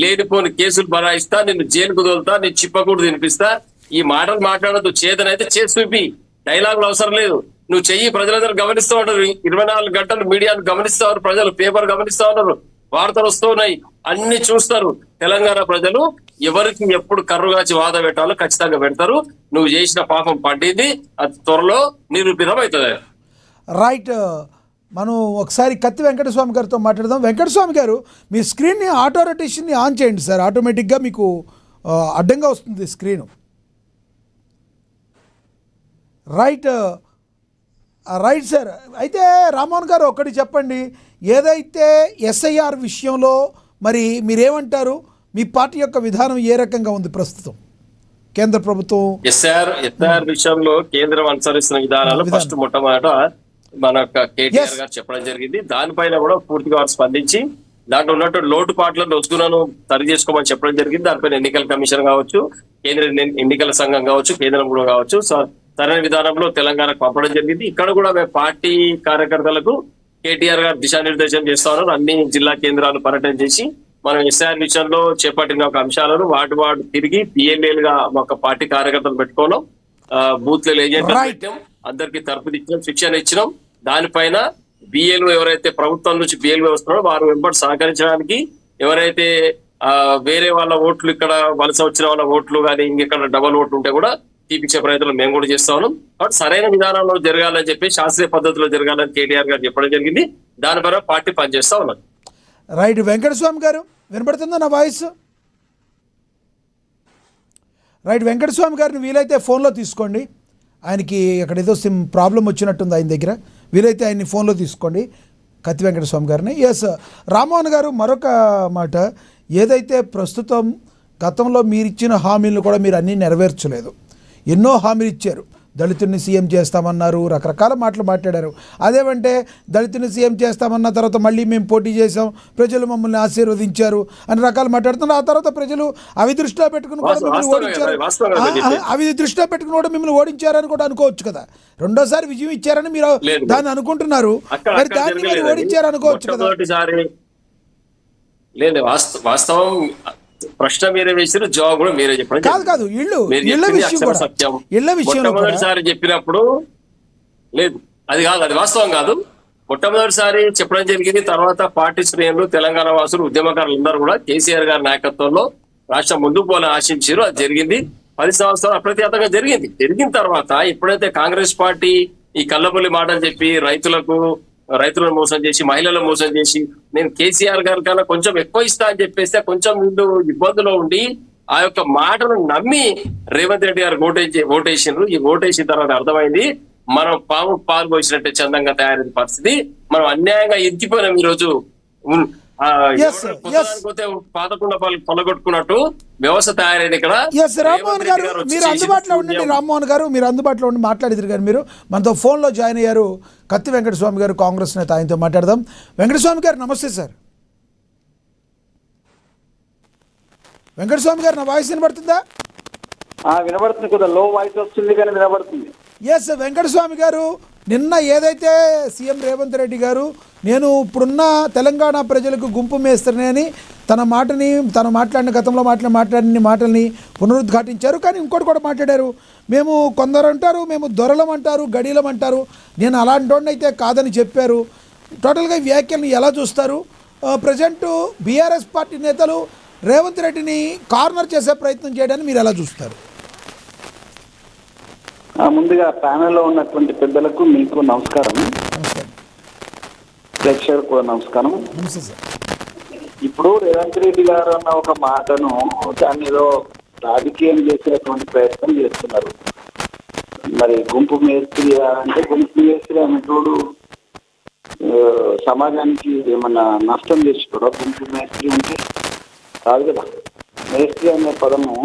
లేనిపోని కేసులు బనాయిస్తా, నిన్ను జైలుకు తోలుతా, నేను చిప్పకూడు తినిపిస్తా, ఈ మాటలు మాట్లాడద్దు. చేతనైతే చేసి చూపి, డైలాగులు అవసరం లేదు. నువ్వు చెయ్యి, ప్రజలందరూ గమనిస్తూ ఉంటారు. 24 గంటలు మీడియాను గమనిస్తా ఉన్నారు ప్రజలు, పేపర్ గమనిస్తా ఉన్నారు, వార్తలు వస్తూ ఉన్నాయి, అన్ని చూస్తారు. తెలంగాణ ప్రజలు ఎవరికి ఎప్పుడు కర్రుగాచి వాద పెట్టాలో ఖచ్చితంగా పెడతారు. నువ్వు చేసిన పాపం పండింది, అది త్వరలో నిరూపితం అవుతుంది. రైట్, మనం ఒకసారి కత్తి వెంకటస్వామి గారితో మాట్లాడదాం. వెంకటస్వామి గారు, మీ స్క్రీన్ని ఆటో రొటేషన్ని ఆన్ చేయండి సార్, ఆటోమేటిక్గా మీకు అడ్డంగా వస్తుంది స్క్రీను. Right right sir. అయితే రామ్మోహన్ గారు ఒకటి చెప్పండి, ఏదైతే ఎస్ఐఆర్ విషయంలో మరి మీరేమంటారు? మీ పార్టీ యొక్క విధానం ఏ రకంగా ఉంది ప్రస్తుతం? కేంద్ర ప్రభుత్వం ఎస్ఐఆర్ విషయంలో కేంద్రం అనుసరిస్తున్న విధానాలు ఫస్ట్ మొట్టమొదట మన కేటీఆర్ గారు చెప్పడం జరిగింది. దానిపైన కూడా పూర్తిగా వారు స్పందించి దాంట్లో ఉన్నట్టు లోటుపాట్లను వస్తువులను సరి చేసుకోమని చెప్పడం జరిగింది. దానిపైన ఎన్నికల కమిషన్ కావచ్చు, కేంద్ర ఎన్నికల సంఘం కావచ్చు, కేంద్రం కూడా కావచ్చు సరైన విధానంలో తెలంగాణకు పంపడం జరిగింది. ఇక్కడ కూడా మేము పార్టీ కార్యకర్తలకు కేటీఆర్ గారు దిశానిర్దేశం చేస్తా ఉన్నారు. అన్ని జిల్లా కేంద్రాలు పర్యటన చేసి మనం ఎస్ఐఆర్ విషయంలో చేపట్టిన ఒక అంశాలను వాటి తిరిగి పిఎల్ఏలు గా ఒక పార్టీ కార్యకర్తలు పెట్టుకోవడం, బూత్ లెవెల్ ఏజెంట్ పెట్టాం, అందరికి తరపుది ఇచ్చినాం, శిక్షణ ఇచ్చినాం. దానిపైన బిఎల్ఓ ఎవరైతే ప్రభుత్వం నుంచి బిఎల్ఓ వస్తున్నారో వారు వెంబడి సహకరించడానికి, ఎవరైతే వేరే వాళ్ళ ఓట్లు ఇక్కడ వలస వచ్చిన వాళ్ళ ఓట్లు కానీ ఇంకెక్కడ డబల్ ఓట్లు ఉంటే కూడా తీపిచ్చే ప్రయత్నం మేము కూడా చేస్తా ఉన్నాం. కాబట్టి సరైన విధానంలో జరగాలని చెప్పి శాస్త్రీయ పద్ధతిలో జరగాలని కేటీఆర్ గారు చెప్పడం జరిగింది. దానిపైన పార్టీ పనిచేస్తా ఉన్నారు. రైట్, వెంకటస్వామి గారు వినపడుతుందా నా వాయిస్? రైట్, వెంకటస్వామి గారిని వీలైతే ఫోన్లో తీసుకోండి. ఆయనకి అక్కడ ఏదో సిమ్ ప్రాబ్లం వచ్చినట్టుంది ఆయన దగ్గర, వీలైతే ఆయన్ని ఫోన్లో తీసుకోండి, కత్తి వెంకటస్వామి గారిని. ఎస్ రామ్మోహన్ గారు, మరొక మాట, ఏదైతే ప్రస్తుతం గతంలో మీరు ఇచ్చిన హామీలను కూడా మీరు అన్నీ నెరవేర్చలేదు. ఎన్నో హామీలు ఇచ్చారు, దళితుడిని సీఎం చేస్తామన్నారు, రకరకాల మాటలు మాట్లాడారు. అదేమంటే దళితుడిని సీఎం చేస్తామన్న తర్వాత మళ్ళీ మేము పోటీ చేసాం, ప్రజలు మమ్మల్ని ఆశీర్వదించారు అని రకాలు మాట్లాడుతున్నారు. ఆ తర్వాత ప్రజలు అవి దృష్టిలో పెట్టుకుని కూడా మిమ్మల్ని ఓడించారు, అవి దృష్టిలో పెట్టుకుని కూడా మిమ్మల్ని ఓడించారని కూడా అనుకోవచ్చు కదా. రెండోసారి విజయం ఇచ్చారని మీరు దాన్ని అనుకుంటున్నారు, మరి దాన్ని మీరు ఓడించారు అనుకోవచ్చు కదా. లేదు, వాస్తవం ప్రశ్న మీరే వేసారు, జవాబు కూడా మీరే చెప్పండి. కాదు ఇళ్ళ విషయం మొట్టమొదటిసారి చెప్పినప్పుడు లేదు, అది కాదు, అది వాస్తవం కాదు. మొట్టమొదటిసారి చెప్పడం జరిగింది. తర్వాత పార్టీ శ్రేణులు, తెలంగాణ వాసులు, ఉద్యమకారులందరూ కూడా కేసీఆర్ గారి నాయకత్వంలో రాష్ట్రం ముందుకు పోవాలని ఆశించారు. అది జరిగింది. 10 సంవత్సరాలు అప్రతిహతంగా జరిగింది. జరిగిన తర్వాత ఎప్పుడైతే కాంగ్రెస్ పార్టీ ఈ కల్లబొల్లి మాటలు చెప్పి రైతులను మోసం చేసి, మహిళలను మోసం చేసి, నేను కేసీఆర్ గారి కన్నా కొంచెం ఎక్కువ ఇస్తా అని చెప్పేస్తే కొంచెం ముందు ఇబ్బందులో ఉండి ఆ యొక్క మాటను నమ్మి రేవంత్ రెడ్డి గారు ఓటేసిండ్రు. ఈ ఓటేసిన తర్వాత అర్థమైంది మనం పాము పాలు పోసినట్టే చందంగా తయారైన పరిస్థితి. మనం అన్యాయంగా ఎత్తిపోయినాం. ఈ రోజు పాతకుండా పొలగొట్టుకున్నట్టు వ్యవస్థ తయారైంది ఇక్కడ. రామ్మోహన్ గారు మీరు అందుబాటులో ఉండండి. రామ్మోహన్ గారు మీరు అందుబాటులో ఉండి మాట్లాడిద్దరు గారు. మీరు మనతో ఫోన్లో జాయిన్ అయ్యారు కత్తి వెంకటస్వామి గారు, కాంగ్రెస్ నేత, ఆయనతో మాట్లాడదాం. వెంకటస్వామి గారు నమస్తే సార్. వెంకటస్వామి గారు, నా వాయిస్ వినబడుతుందా? వినబడుతుంది, కొద్దిగా లో వాయిస్ వస్తుంది కానీ వినబడుతుంది. ఎస్ వెంకటస్వామి గారు, నిన్న ఏదైతే సీఎం రేవంత్ రెడ్డి గారు నేను ఇప్పుడున్న తెలంగాణ ప్రజలకు గుంపు మేస్త్రని అని తను మాట్లాడిన గతంలో మాట్లాడిన మాటల్ని పునరుద్ఘాటించారు. కానీ ఇంకోటి కూడా మాట్లాడారు, మేము కొందరు అంటారు మేము దొరలం అంటారు, గడీలం అంటారు, నేను అలాంటి వాడిని అయితే కాదని చెప్పారు. టోటల్గా ఈ వ్యాఖ్యలను ఎలా చూస్తారు? ప్రజెంట్ బీఆర్ఎస్ పార్టీ నేతలు రేవంత్ రెడ్డిని కార్నర్ చేసే ప్రయత్నం చేయడాన్ని మీరు ఎలా చూస్తారు? ముందుగా ప్యానెల్లో ఉన్నటువంటి పెద్దలకు మీకు నమస్కారం, ప్రేక్షకులకు కూడా నమస్కారం. ఇప్పుడు రేవంత్ రెడ్డి గారు అన్న ఒక మాటను దాన్ని ఏదో రాజకీయం చేసేటువంటి ప్రయత్నం చేస్తున్నారు. మరి గుంపు మేస్త్రి అంటే గుంపు మేస్త్రి అనేటోడు సమాజానికి ఏమన్నా నష్టం చేసేటోడా? గుంపు మేస్త్రి ఉంటే కాదు కదా. మేస్త్రి అనే పదము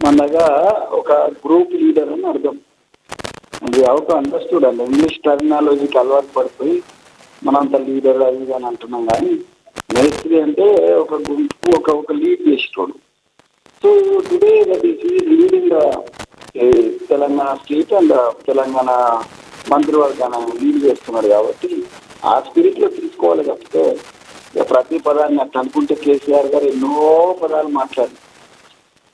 మన దగ్గర ఒక గ్రూప్ లీడర్ అని అర్థం. అది అవుట్ అండర్స్టూడ్ అండి. ఇంగ్లీష్ టర్మినాలజీకి అలవాటు పడిపోయి మనంత లీడర్ అది అని అంటున్నాం. కానీ మేస్త్రి అంటే ఒక గుంపు ఒక లీడ్ చేసేటోడు. So today that is leading Telangana state and Telangana మంత్రివర్గాన్ని లీడ్ చేస్తున్నాడు. కాబట్టి ఆ స్పిరిట్ లో తీసుకోవాలి తప్పితే ప్రతి పదాన్ని అట్లా అనుకుంటే కేసీఆర్ గారు ఎన్నో పదాలు మాట్లాడి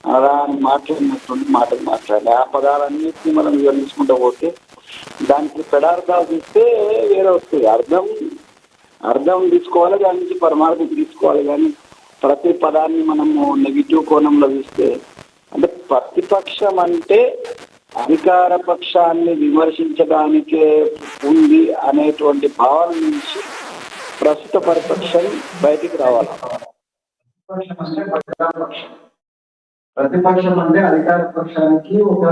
అలా మాట్లాడినటువంటి మాటలు మాట్లాడి ఆ పదాలన్నింటినీ మనం వివరించుకుంటూ పోతే దానికి పెడార్థాలు తీస్తే వేరే వస్తాయి. అర్థం తీసుకోవాలి, దాని నుంచి పరమార్థం తీసుకోవాలి. కానీ ప్రతి పదాన్ని మనము నెగిటివ్ కోణంలో తీస్తే అంటే ప్రతిపక్షం అంటే అధికార పక్షాన్ని విమర్శించడానికే ఉంది అనేటువంటి భావన నుంచి ప్రస్తుత పరిపక్షం బయటికి రావాలి. ప్రతిపక్షం అంటే అధికార పక్షానికి ఒక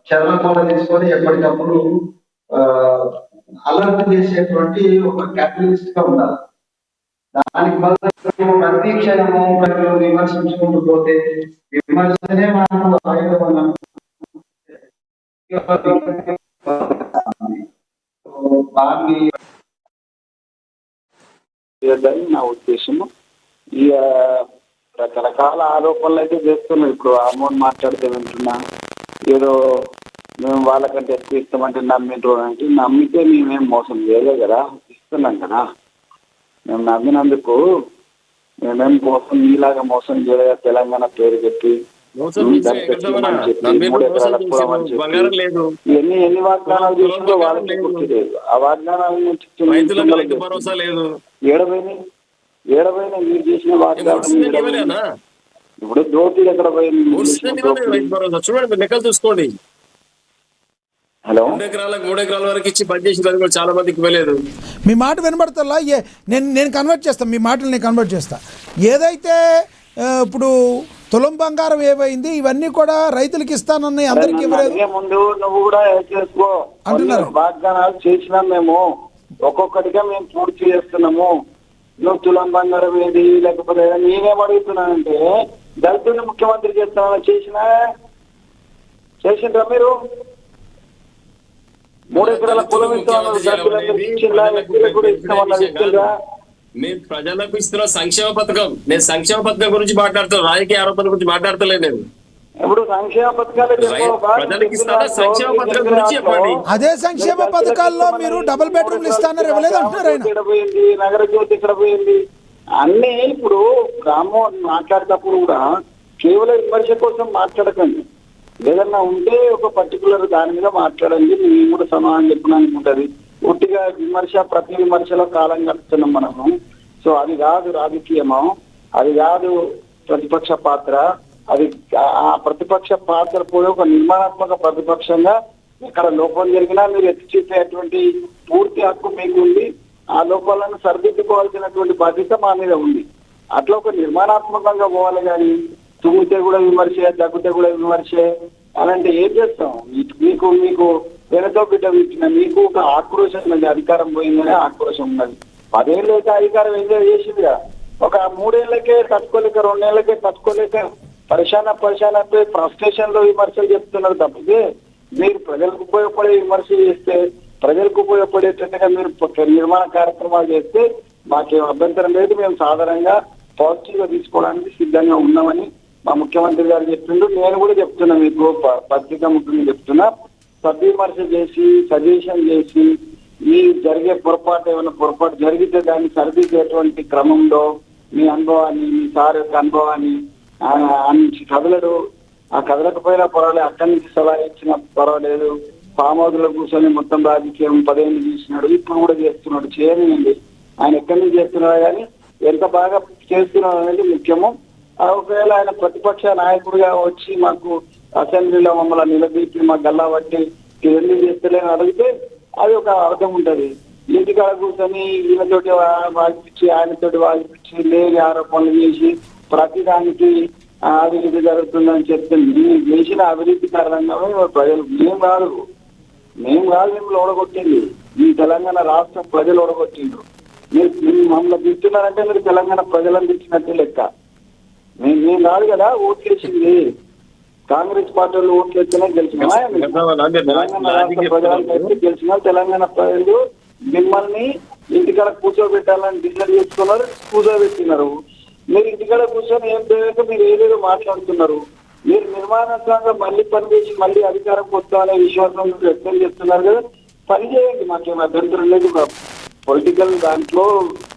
చర్యలు కూడా తీసుకొని ఎప్పటికప్పుడు అలర్ట్ చేసేటువంటి ఒక క్యాటలిస్ట్ గా ఉండాలి. దానికి బదులు ప్రతి క్షణము ప్రజలు విమర్శించుకుంటూ పోతే విమర్శనే మనకు ఆయుధం. నా ఉద్దేశము. ఈ రకరకాల ఆరోపణలు అయితే చేస్తున్నారు. ఇప్పుడు అమౌంట్ మాట్లాడితే వింటున్నా, ఏదో మేము వాళ్ళకంటే ఎక్కువ ఇస్తామంటే నమ్మిండ్రు అంటే నమ్మితే మేమేం మోసం చేయలేదు కదా, ఇస్తున్నాం కదా. మేము నమ్మినందుకు మేమేం మోసం మీలాగా మోసం చేయలేదు. తెలంగాణ పేరు చెప్పి ఎన్ని వాగ్దానాలు చేసిందో వాళ్ళకి గుర్తులేదు. ఆ వాగ్దానాలను ఏడవైనా మీరు చేసిన వాగ్దానం. ఇప్పుడు జ్యోతి ఎక్కడ పోయింది? చూసుకోండి. హలో, 3 ఎకరాలకు 3 ఎకరాల వరకు ఇచ్చి బంద్ చేసిన కూడా చాలా మందికి ఇవ్వలేదు. మీ మాట వినబడతల్లా? నేను కన్వర్ట్ చేస్తాను, మీ మాటలు నేను కన్వర్ట్ చేస్తా. ఏదైతే ఇప్పుడు తులం బంగారం ఏమైంది, ఇవన్నీ కూడా రైతులకు ఇస్తానని అందరికి ఇవ్వలేదు. ముందు నువ్వు కూడా చేసుకో అంటున్నారు. వాగ్దానాలు చేసినాం మేము, ఒక్కొక్కటిగా మేము పూర్తి చేస్తున్నాము. నువ్వు తులం బంగారం ఏది లేకపోతే నేనేం అడుగుతున్నానంటే దళితుడిని ముఖ్యమంత్రి చేస్తామని చేసిండ్రా మీరు? 3 ఎకరాల పొలం ఇస్తామన్నా? నేను ప్రజలకు ఇస్తున్న సంక్షేమ పథకం, నేను సంక్షేమ పథకం గురించి మాట్లాడుతాను, రాజకీయ ఆరోపణల గురించి మాట్లాడతలేదు. నేను ఇప్పుడు సంక్షేమ పథకాలు ప్రజలకు ఇస్తున్న సంక్షేమ పథకం గురించి చెప్పండి. అదే సంక్షేమ పథకాల్లో మీరు డబుల్ బెడ్రూమ్లు ఇస్తానని ఇవ్వలేదు అంటున్నారు. ఇక్కడ పోయింది, నగర జ్యోతి ఇక్కడ పోయింది అన్నీ. ఇప్పుడు రామ్మోహన్ మాట్లాడేటప్పుడు కూడా కేవలం విమర్శ కోసం మాట్లాడకండి. ఏదన్నా ఉంటే ఒక పర్టికులర్ దాని మీద మాట్లాడండి. మేము కూడా సమాధానం చెప్పడానికి ఉంటుంది. పూర్తిగా విమర్శ, ప్రతి విమర్శలో కాలం గడుపుతున్నాం మనము. సో అది కాదు రాజకీయము, అది కాదు ప్రతిపక్ష పాత్ర. అది ఆ ప్రతిపక్ష పాత్ర కూడా ఒక నిర్మాణాత్మక ప్రతిపక్షంగా ఇక్కడ లోపం జరిగినా మీరు ఎత్తి చూపేటువంటి పూర్తి హక్కు మీకు ఉంది. ఆ లోపాలను సరిదిద్దుకోవాల్సినటువంటి బాధ్యత మా మీద ఉంది. అట్లా ఒక నిర్మాణాత్మకంగా పోవాలి. కానీ తుమ్మితే కూడా విమర్శే, దగ్గుతే కూడా విమర్శే అలాంటి ఏం చేస్తాం? మీకు వెనతో బిడ్డ ఇచ్చిన మీకు ఒక ఆక్రోశం ఉన్నది. అధికారం పోయిందనే ఆక్రోశం ఉన్నది. 10 ఏళ్ళు అయితే అధికారం ఎంజాయ్ చేసిందిగా. ఒక 3 ఏళ్లకే తట్టుకోలేక, 2 ఏళ్లకే తట్టుకోలేక పరిశాన ఫ్రస్ట్రేషన్ లో విమర్శలు చెప్తున్నారు తప్పితే మీరు ప్రజలకు ఉపయోగపడే విమర్శ చేస్తే, ప్రజలకు ఉపయోగపడేటట్టుగా మీరు నిర్మాణ కార్యక్రమాలు చేస్తే మాకేం అభ్యంతరం లేదు. మేము సాధారణంగా పాజిటివ్ గా తీసుకోవడానికి సిద్ధంగా ఉన్నామని మా ముఖ్యమంత్రి గారు చెప్తుండ్రు. నేను కూడా చెప్తున్నా, మీకు పత్రికా ముఖ్యంగా చెప్తున్నా. సద్విమర్శ చేసి, సజెషన్ చేసి, ఈ జరిగే పొరపాటు ఏమైనా పొరపాటు జరిగితే దాన్ని సరిదిద్దేటువంటి క్రమంలో మీ అనుభవాన్ని, మీ సార్ యొక్క అనుభవాన్ని నుంచి కదలడు. ఆ కదలకపోయినా పర్వాలేదు, అక్కడి నుంచి సలహా ఇచ్చినా పర్వాలేదు. ఫామ్ హౌస్ లో కూర్చొని మొత్తం రాజకీయం 10 ఏళ్ళు చేసినాడు, ఇప్పుడు కూడా చేస్తున్నాడు. చేయనియండి, ఆయన ఎక్కడి నుంచి చేస్తున్నాడు కానీ ఎంత బాగా చేస్తున్నాడు అనేది ముఖ్యము. ఒకవేళ ఆయన ప్రతిపక్ష నాయకుడిగా వచ్చి మాకు అసెంబ్లీలో మమ్మల్ని నిలబెట్టి మా గల్లా బట్టి ఎందుకు చేస్తలేని అడిగితే అది ఒక అర్థం ఉంటది. ఇంటికాడ కూర్చొని ఈయనతోటి వాగిపించి, ఆయనతోటి వాగిపించి, లేని ఆరోపణలు చేసి ప్రతిదానికి అభివృద్ధి జరుగుతుందని చెప్తుంది. మేము చేసిన అభివృద్ధి కారణంగా ప్రజలు మేము కాదు మిమ్మల్ని ఓడగొట్టింది. ఈ తెలంగాణ రాష్ట్రం ప్రజలు ఓడగొట్టిండ్రు. మీరు మమ్మల్ని తింటున్నారంటే మీరు తెలంగాణ ప్రజలను తిట్టినట్టు లెక్క. మేము కాదు కదా ఓట్లేసింది, కాంగ్రెస్ పార్టీలు ఓట్లేస్తేనే గెలిచిన గెలిచిన తెలంగాణ ప్రజలు మిమ్మల్ని ఇంటికాడ కూర్చోబెట్టాలని డిసైడ్ చేసుకున్నారు, కూర్చోబెట్టినారు. మీరు ఇంటికాడ కూర్చొని ఏం తెలియక మీరు ఏదేదో మాట్లాడుతున్నారు. మీరు నిర్మాణాత్మకంగా మళ్ళీ పనిచేసి మళ్ళీ అధికారం వస్తామనే విశ్వాసం వ్యక్తం చేస్తున్నారు కదా, పని చేయండి, మాకేం అభ్యంతరం లేదు. పొలిటికల్ దాంట్లో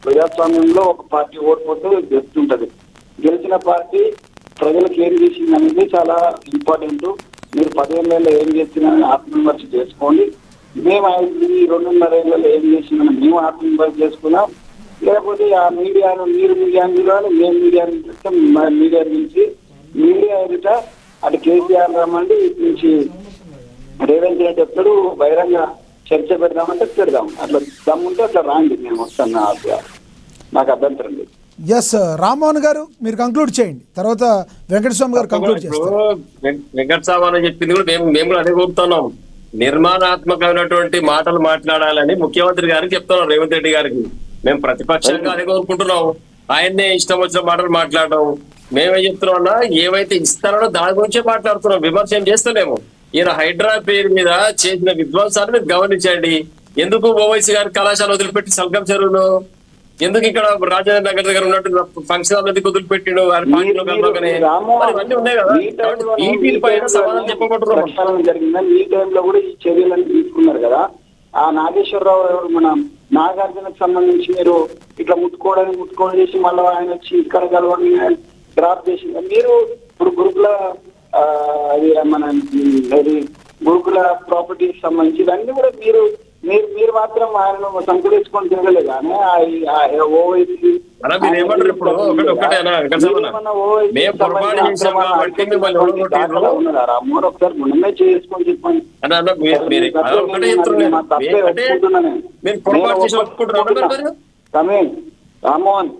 ప్రజాస్వామ్యంలో ఒక పార్టీ ఓడిపోతే గెలుస్తుంటది. గెలిచిన పార్టీ ప్రజలకు ఏం చేసింది అనేది చాలా ఇంపార్టెంట్. మీరు 10 ఏళ్ళలో ఏం చేసినా ఆత్మవిమర్శ చేసుకోండి. మేము 2.5 ఏళ్ళలో ఏం చేసిందని మేము ఆత్మవిమర్శ చేసుకున్నాం. లేకపోతే ఆ మీడియాను మీరు మీడియాను చూడాలి, మేము మీడియాను చూస్తాం. మీడియా నుంచి మీడియా ఎదుట అటు కేసీఆర్ రమ్మండి, ఇటు నుంచి రేవంత్ రెడ్డి చెప్తాడు, బహిరంగ చర్చ పెడదామంటే పెడదాం. అట్లా దమ్ముంటే అట్లా రాండి, నేను వస్తాను, నాకు అభ్యంతరం లేదు. ఎస్ రామ్మోహన్ గారు మీరు కంక్లూడ్ చేయండి, తర్వాత వెంకటస్వామి గారు కంక్లూడ్ చేస్తారు. వెంకటస్వామి అని చెప్పింది కూడా మేము కూడా అదే కోరుతున్నాం. నిర్మాణాత్మకమైనటువంటి మాటలు మాట్లాడాలని ముఖ్యమంత్రి గారికి చెప్తున్నాం, రేవంత్ రెడ్డి గారికి. మేము ప్రతిపక్షంగా అదే కోరుకుంటున్నాం. ఆయన్నే ఇష్టం వచ్చిన మాటలు మాట్లాడడం. మేమేం చెప్తున్నామన్నా, ఏవైతే ఇస్తారో దాని గురించే మాట్లాడుతున్నాం, విమర్శ ఏం చేస్తలేము. ఈయన హైడ్రా పేరు మీద చేసిన విధ్వంసాన్ని మీరు గమనించండి. ఎందుకు ఓవైసీ గారి కళాశాల వదిలిపెట్టి సల్గం చెరువులో, ఎందుకు ఇక్కడ రాజేంద్ర నగర్ దగ్గర ఉన్నట్టు ఫంక్షన్ హాల్ వదిలిపెట్టిండు పార్టీలో కలవగానే, ఇవన్నీ ఉన్నాయి కదా. ఈ పైన సమాధానం చెప్పబడుతున్నాం. జరిగిందని ఈ టైంలో కూడా ఈ చర్యలను తీసుకున్నారు కదా. ఆ నాగేశ్వరరావు మన నాగార్జునకు సంబంధించి మీరు ఇట్లా ముట్టుకోవడం చేసి మళ్ళీ ఆయన వచ్చి ఇక్కడ కలవని డ్రాప్ చేసి మీరు ఇప్పుడు గురుకుల అది మన గురుకుల ప్రాపర్టీకి సంబంధించి ఇవన్నీ కూడా మీరు మాత్రం ఆయన సంకరించుకొని తిరగలేదు. కానీ ఓవైసీ ఒకసారి మొన్నమే చేసుకొని చెప్పండి. రామ్మోహన్,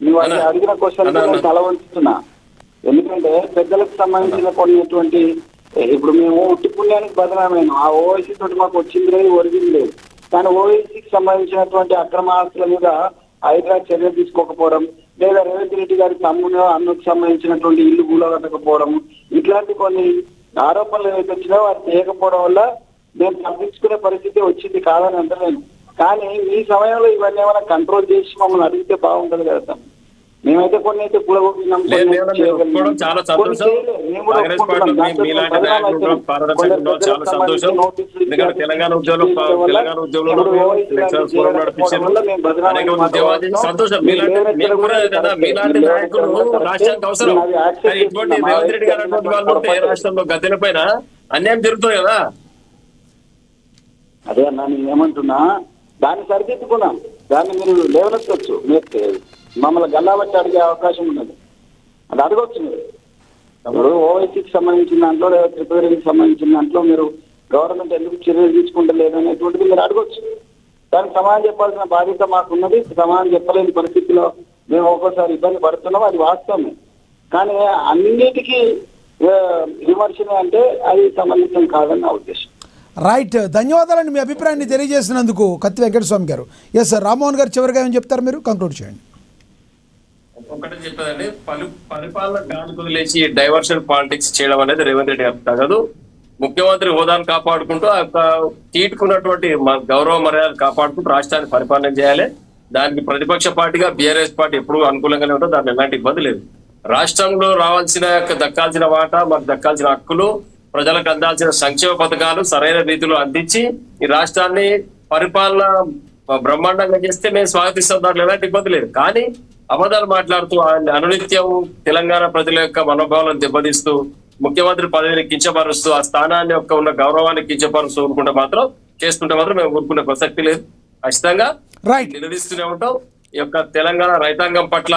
నువ్వు అడిగిన క్వశ్చన్ తల వంచుతున్నా. ఎందుకంటే పెద్దలకు సంబంధించిన కొన్నిటువంటి ఇప్పుడు మేము ఉట్టి పుణ్యానికి బదనామైనా ఆ ఓవైసీ తోటి మాకు వచ్చింది లేదు, ఒరిగింది లేదు. కానీ ఓవైసీకి సంబంధించినటువంటి అక్రమ ఆస్తుల మీద హైదరాబాద్ చర్య తీసుకోకపోవడం, లేదా రేవంత్ రెడ్డి గారి తమ్ముడు అన్నకు సంబంధించినటువంటి ఇల్లు కూలగొట్టకపోవడం, ఇట్లాంటి కొన్ని ఆరోపణలు ఏవైతే వచ్చినాయో అది చేయకపోవడం వల్ల మేము తప్పించుకునే పరిస్థితి వచ్చింది కాదని అంటలేను. కానీ ఈ సమయంలో ఇవన్నీ ఏమైనా కంట్రోల్ చేసి మమ్మల్ని అడిగితే బాగుంటుంది కదా. మేమైతే కొన్ని అయితే కూడగొట్టినాం. చాలా సంతోషం. కాంగ్రెస్ పార్టీ మీలాంటి నాయకులు పారదర్శకంగా చాలా సంతోషం. ఎందుకంటే తెలంగాణ ఉద్యమంలో అనేక ఉద్యమాలు సంతోషం. మీలాంటి నాయకులు రాష్ట్రానికి అవసరం. కానీ ఇటువంటి రేవంత్ రెడ్డి గారు అటువంటి వాళ్ళు ఉంటే రాష్ట్రంలో గద్దెల పైన అన్యాయం జరుగుతుంది కదా. అదే అన్నా, నేను ఏమంటున్నా, దాన్ని సరిదిద్దుకున్నాం. దాన్ని మీరు లేవనెత్తవచ్చు. మమ్మల్ని గల్లాబట్టి అడిగే అవకాశం ఉన్నది, అది అడగవచ్చు. మీరు ఇప్పుడు ఓవైసీకి సంబంధించిన దాంట్లో లేదా త్రిపురకి సంబంధించిన దాంట్లో మీరు గవర్నమెంట్ ఎందుకు చర్యలు తీసుకుంటలేదు అనేటువంటిది మీరు అడగవచ్చు. దానికి సమాధానం చెప్పాల్సిన బాధ్యత మాకున్నది. సమాధానం చెప్పలేని పరిస్థితిలో మేము ఒక్కోసారి ఇబ్బంది పడుతున్నాం, అది వాస్తవమే. కానీ అన్నిటికీ విమర్శనే అంటే అది సమంజసం కాదని నా ఉద్దేశం. రైట్, ధన్యవాదాలండి మీ అభిప్రాయాన్ని తెలియజేసినందుకు కత్తి వెంకటస్వామి గారు. ఎస్ సార్, రామ్మోహన్ గారు చివరిగా ఏం చెప్తారు, మీరు కంక్లూడ్ చేయండి. ఒకటే చెప్పేదండి, పరిపాలన గాలి కుదిలేసి డైవర్షన్ పాలిటిక్స్ చేయడం అనేది రేవంత్ రెడ్డి గారు తగదు. ముఖ్యమంత్రి హోదాను కాపాడుకుంటూ ఆ యొక్క తీటుకున్నటువంటి గౌరవ మర్యాదలు కాపాడుకుంటూ రాష్ట్రాన్ని పరిపాలన చేయాలి. దానికి ప్రతిపక్ష పార్టీగా బీఆర్ఎస్ పార్టీ ఎప్పుడు అనుకూలంగానే ఉంటుంది, దాంట్లో ఎలాంటి ఇబ్బంది లేదు. రాష్ట్రంలో రావాల్సిన దక్కాల్సిన వాటా, మాకు దక్కాల్సిన హక్కులు, ప్రజలకు అందాల్సిన సంక్షేమ పథకాలు సరైన రీతిలో అందించి ఈ రాష్ట్రాన్ని పరిపాలన బ్రహ్మాండంగా చేస్తే మేము స్వాగతిస్తాం, దాంట్లో ఎలాంటి ఇబ్బంది లేదు. కానీ అబద్ధాలు మాట్లాడుతూ అనునిత్యం తెలంగాణ ప్రజల యొక్క మనోభావాలను దెబ్బతీస్తూ ముఖ్యమంత్రి పదవిని కించపరుస్తూ ఆ స్థానాన్ని యొక్క ఉన్న గౌరవాన్ని కించపరుస్తూ ఊరుకుంటే మాత్రం చేస్తుంటే మాత్రం మేము ఊరుకునే ప్రసక్తి లేదు. ఖచ్చితంగా నిలదీస్తూనే ఉంటాం. ఈ యొక్క తెలంగాణ రైతాంగం పట్ల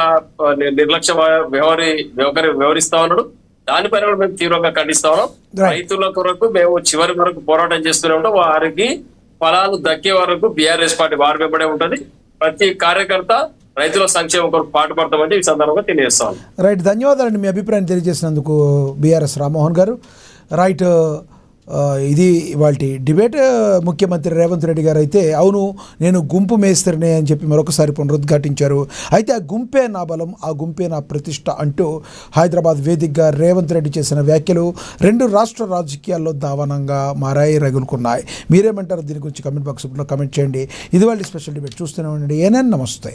నిర్లక్ష్య వ్యవహరిస్తా ఉన్నాడు. దానిపైన కూడా మేము తీవ్రంగా ఖండిస్తా ఉన్నాం. రైతుల కొరకు మేము చివరి వరకు పోరాటం చేస్తూనే ఉంటాం. వారికి ఫలాలు దక్కే వరకు బీఆర్ఎస్ పార్టీ వారి వెంబడే ఉంటుంది. ప్రతి కార్యకర్త రైతుల సంక్షేమం కొరకు పాటుపడతామని ఈ సందర్భంగా తెలియజేస్తాం. రైట్, ధన్యవాదాలండి మీ అభిప్రాయం తెలియజేసినందుకు బీఆర్ఎస్ రామ్మోహన్ గారు. రైట్, ఇది ఇవాళ డిబేట్. ముఖ్యమంత్రి రేవంత్ రెడ్డి గారు అయితే అవును నేను గుంపు మేస్త్రినే అని చెప్పి మరొకసారి పునరుద్ఘాటించారు. అయితే ఆ గుంపే నా బలం, ఆ గుంపే నా ప్రతిష్ట అంటూ హైదరాబాద్ వేదికగా రేవంత్ రెడ్డి చేసిన వ్యాఖ్యలు 2 రాష్ట్ర రాజకీయాల్లో దావానంగా మారాయి, రగులుకున్నాయి. మీరేమంటారు దీని గురించి? కమెంట్ బాక్స్లో కమెంట్ చేయండి. ఇది వాళ్ళ స్పెషల్ డిబేట్. చూస్తూనే ఉండండి. ఏనైనా నమస్తే.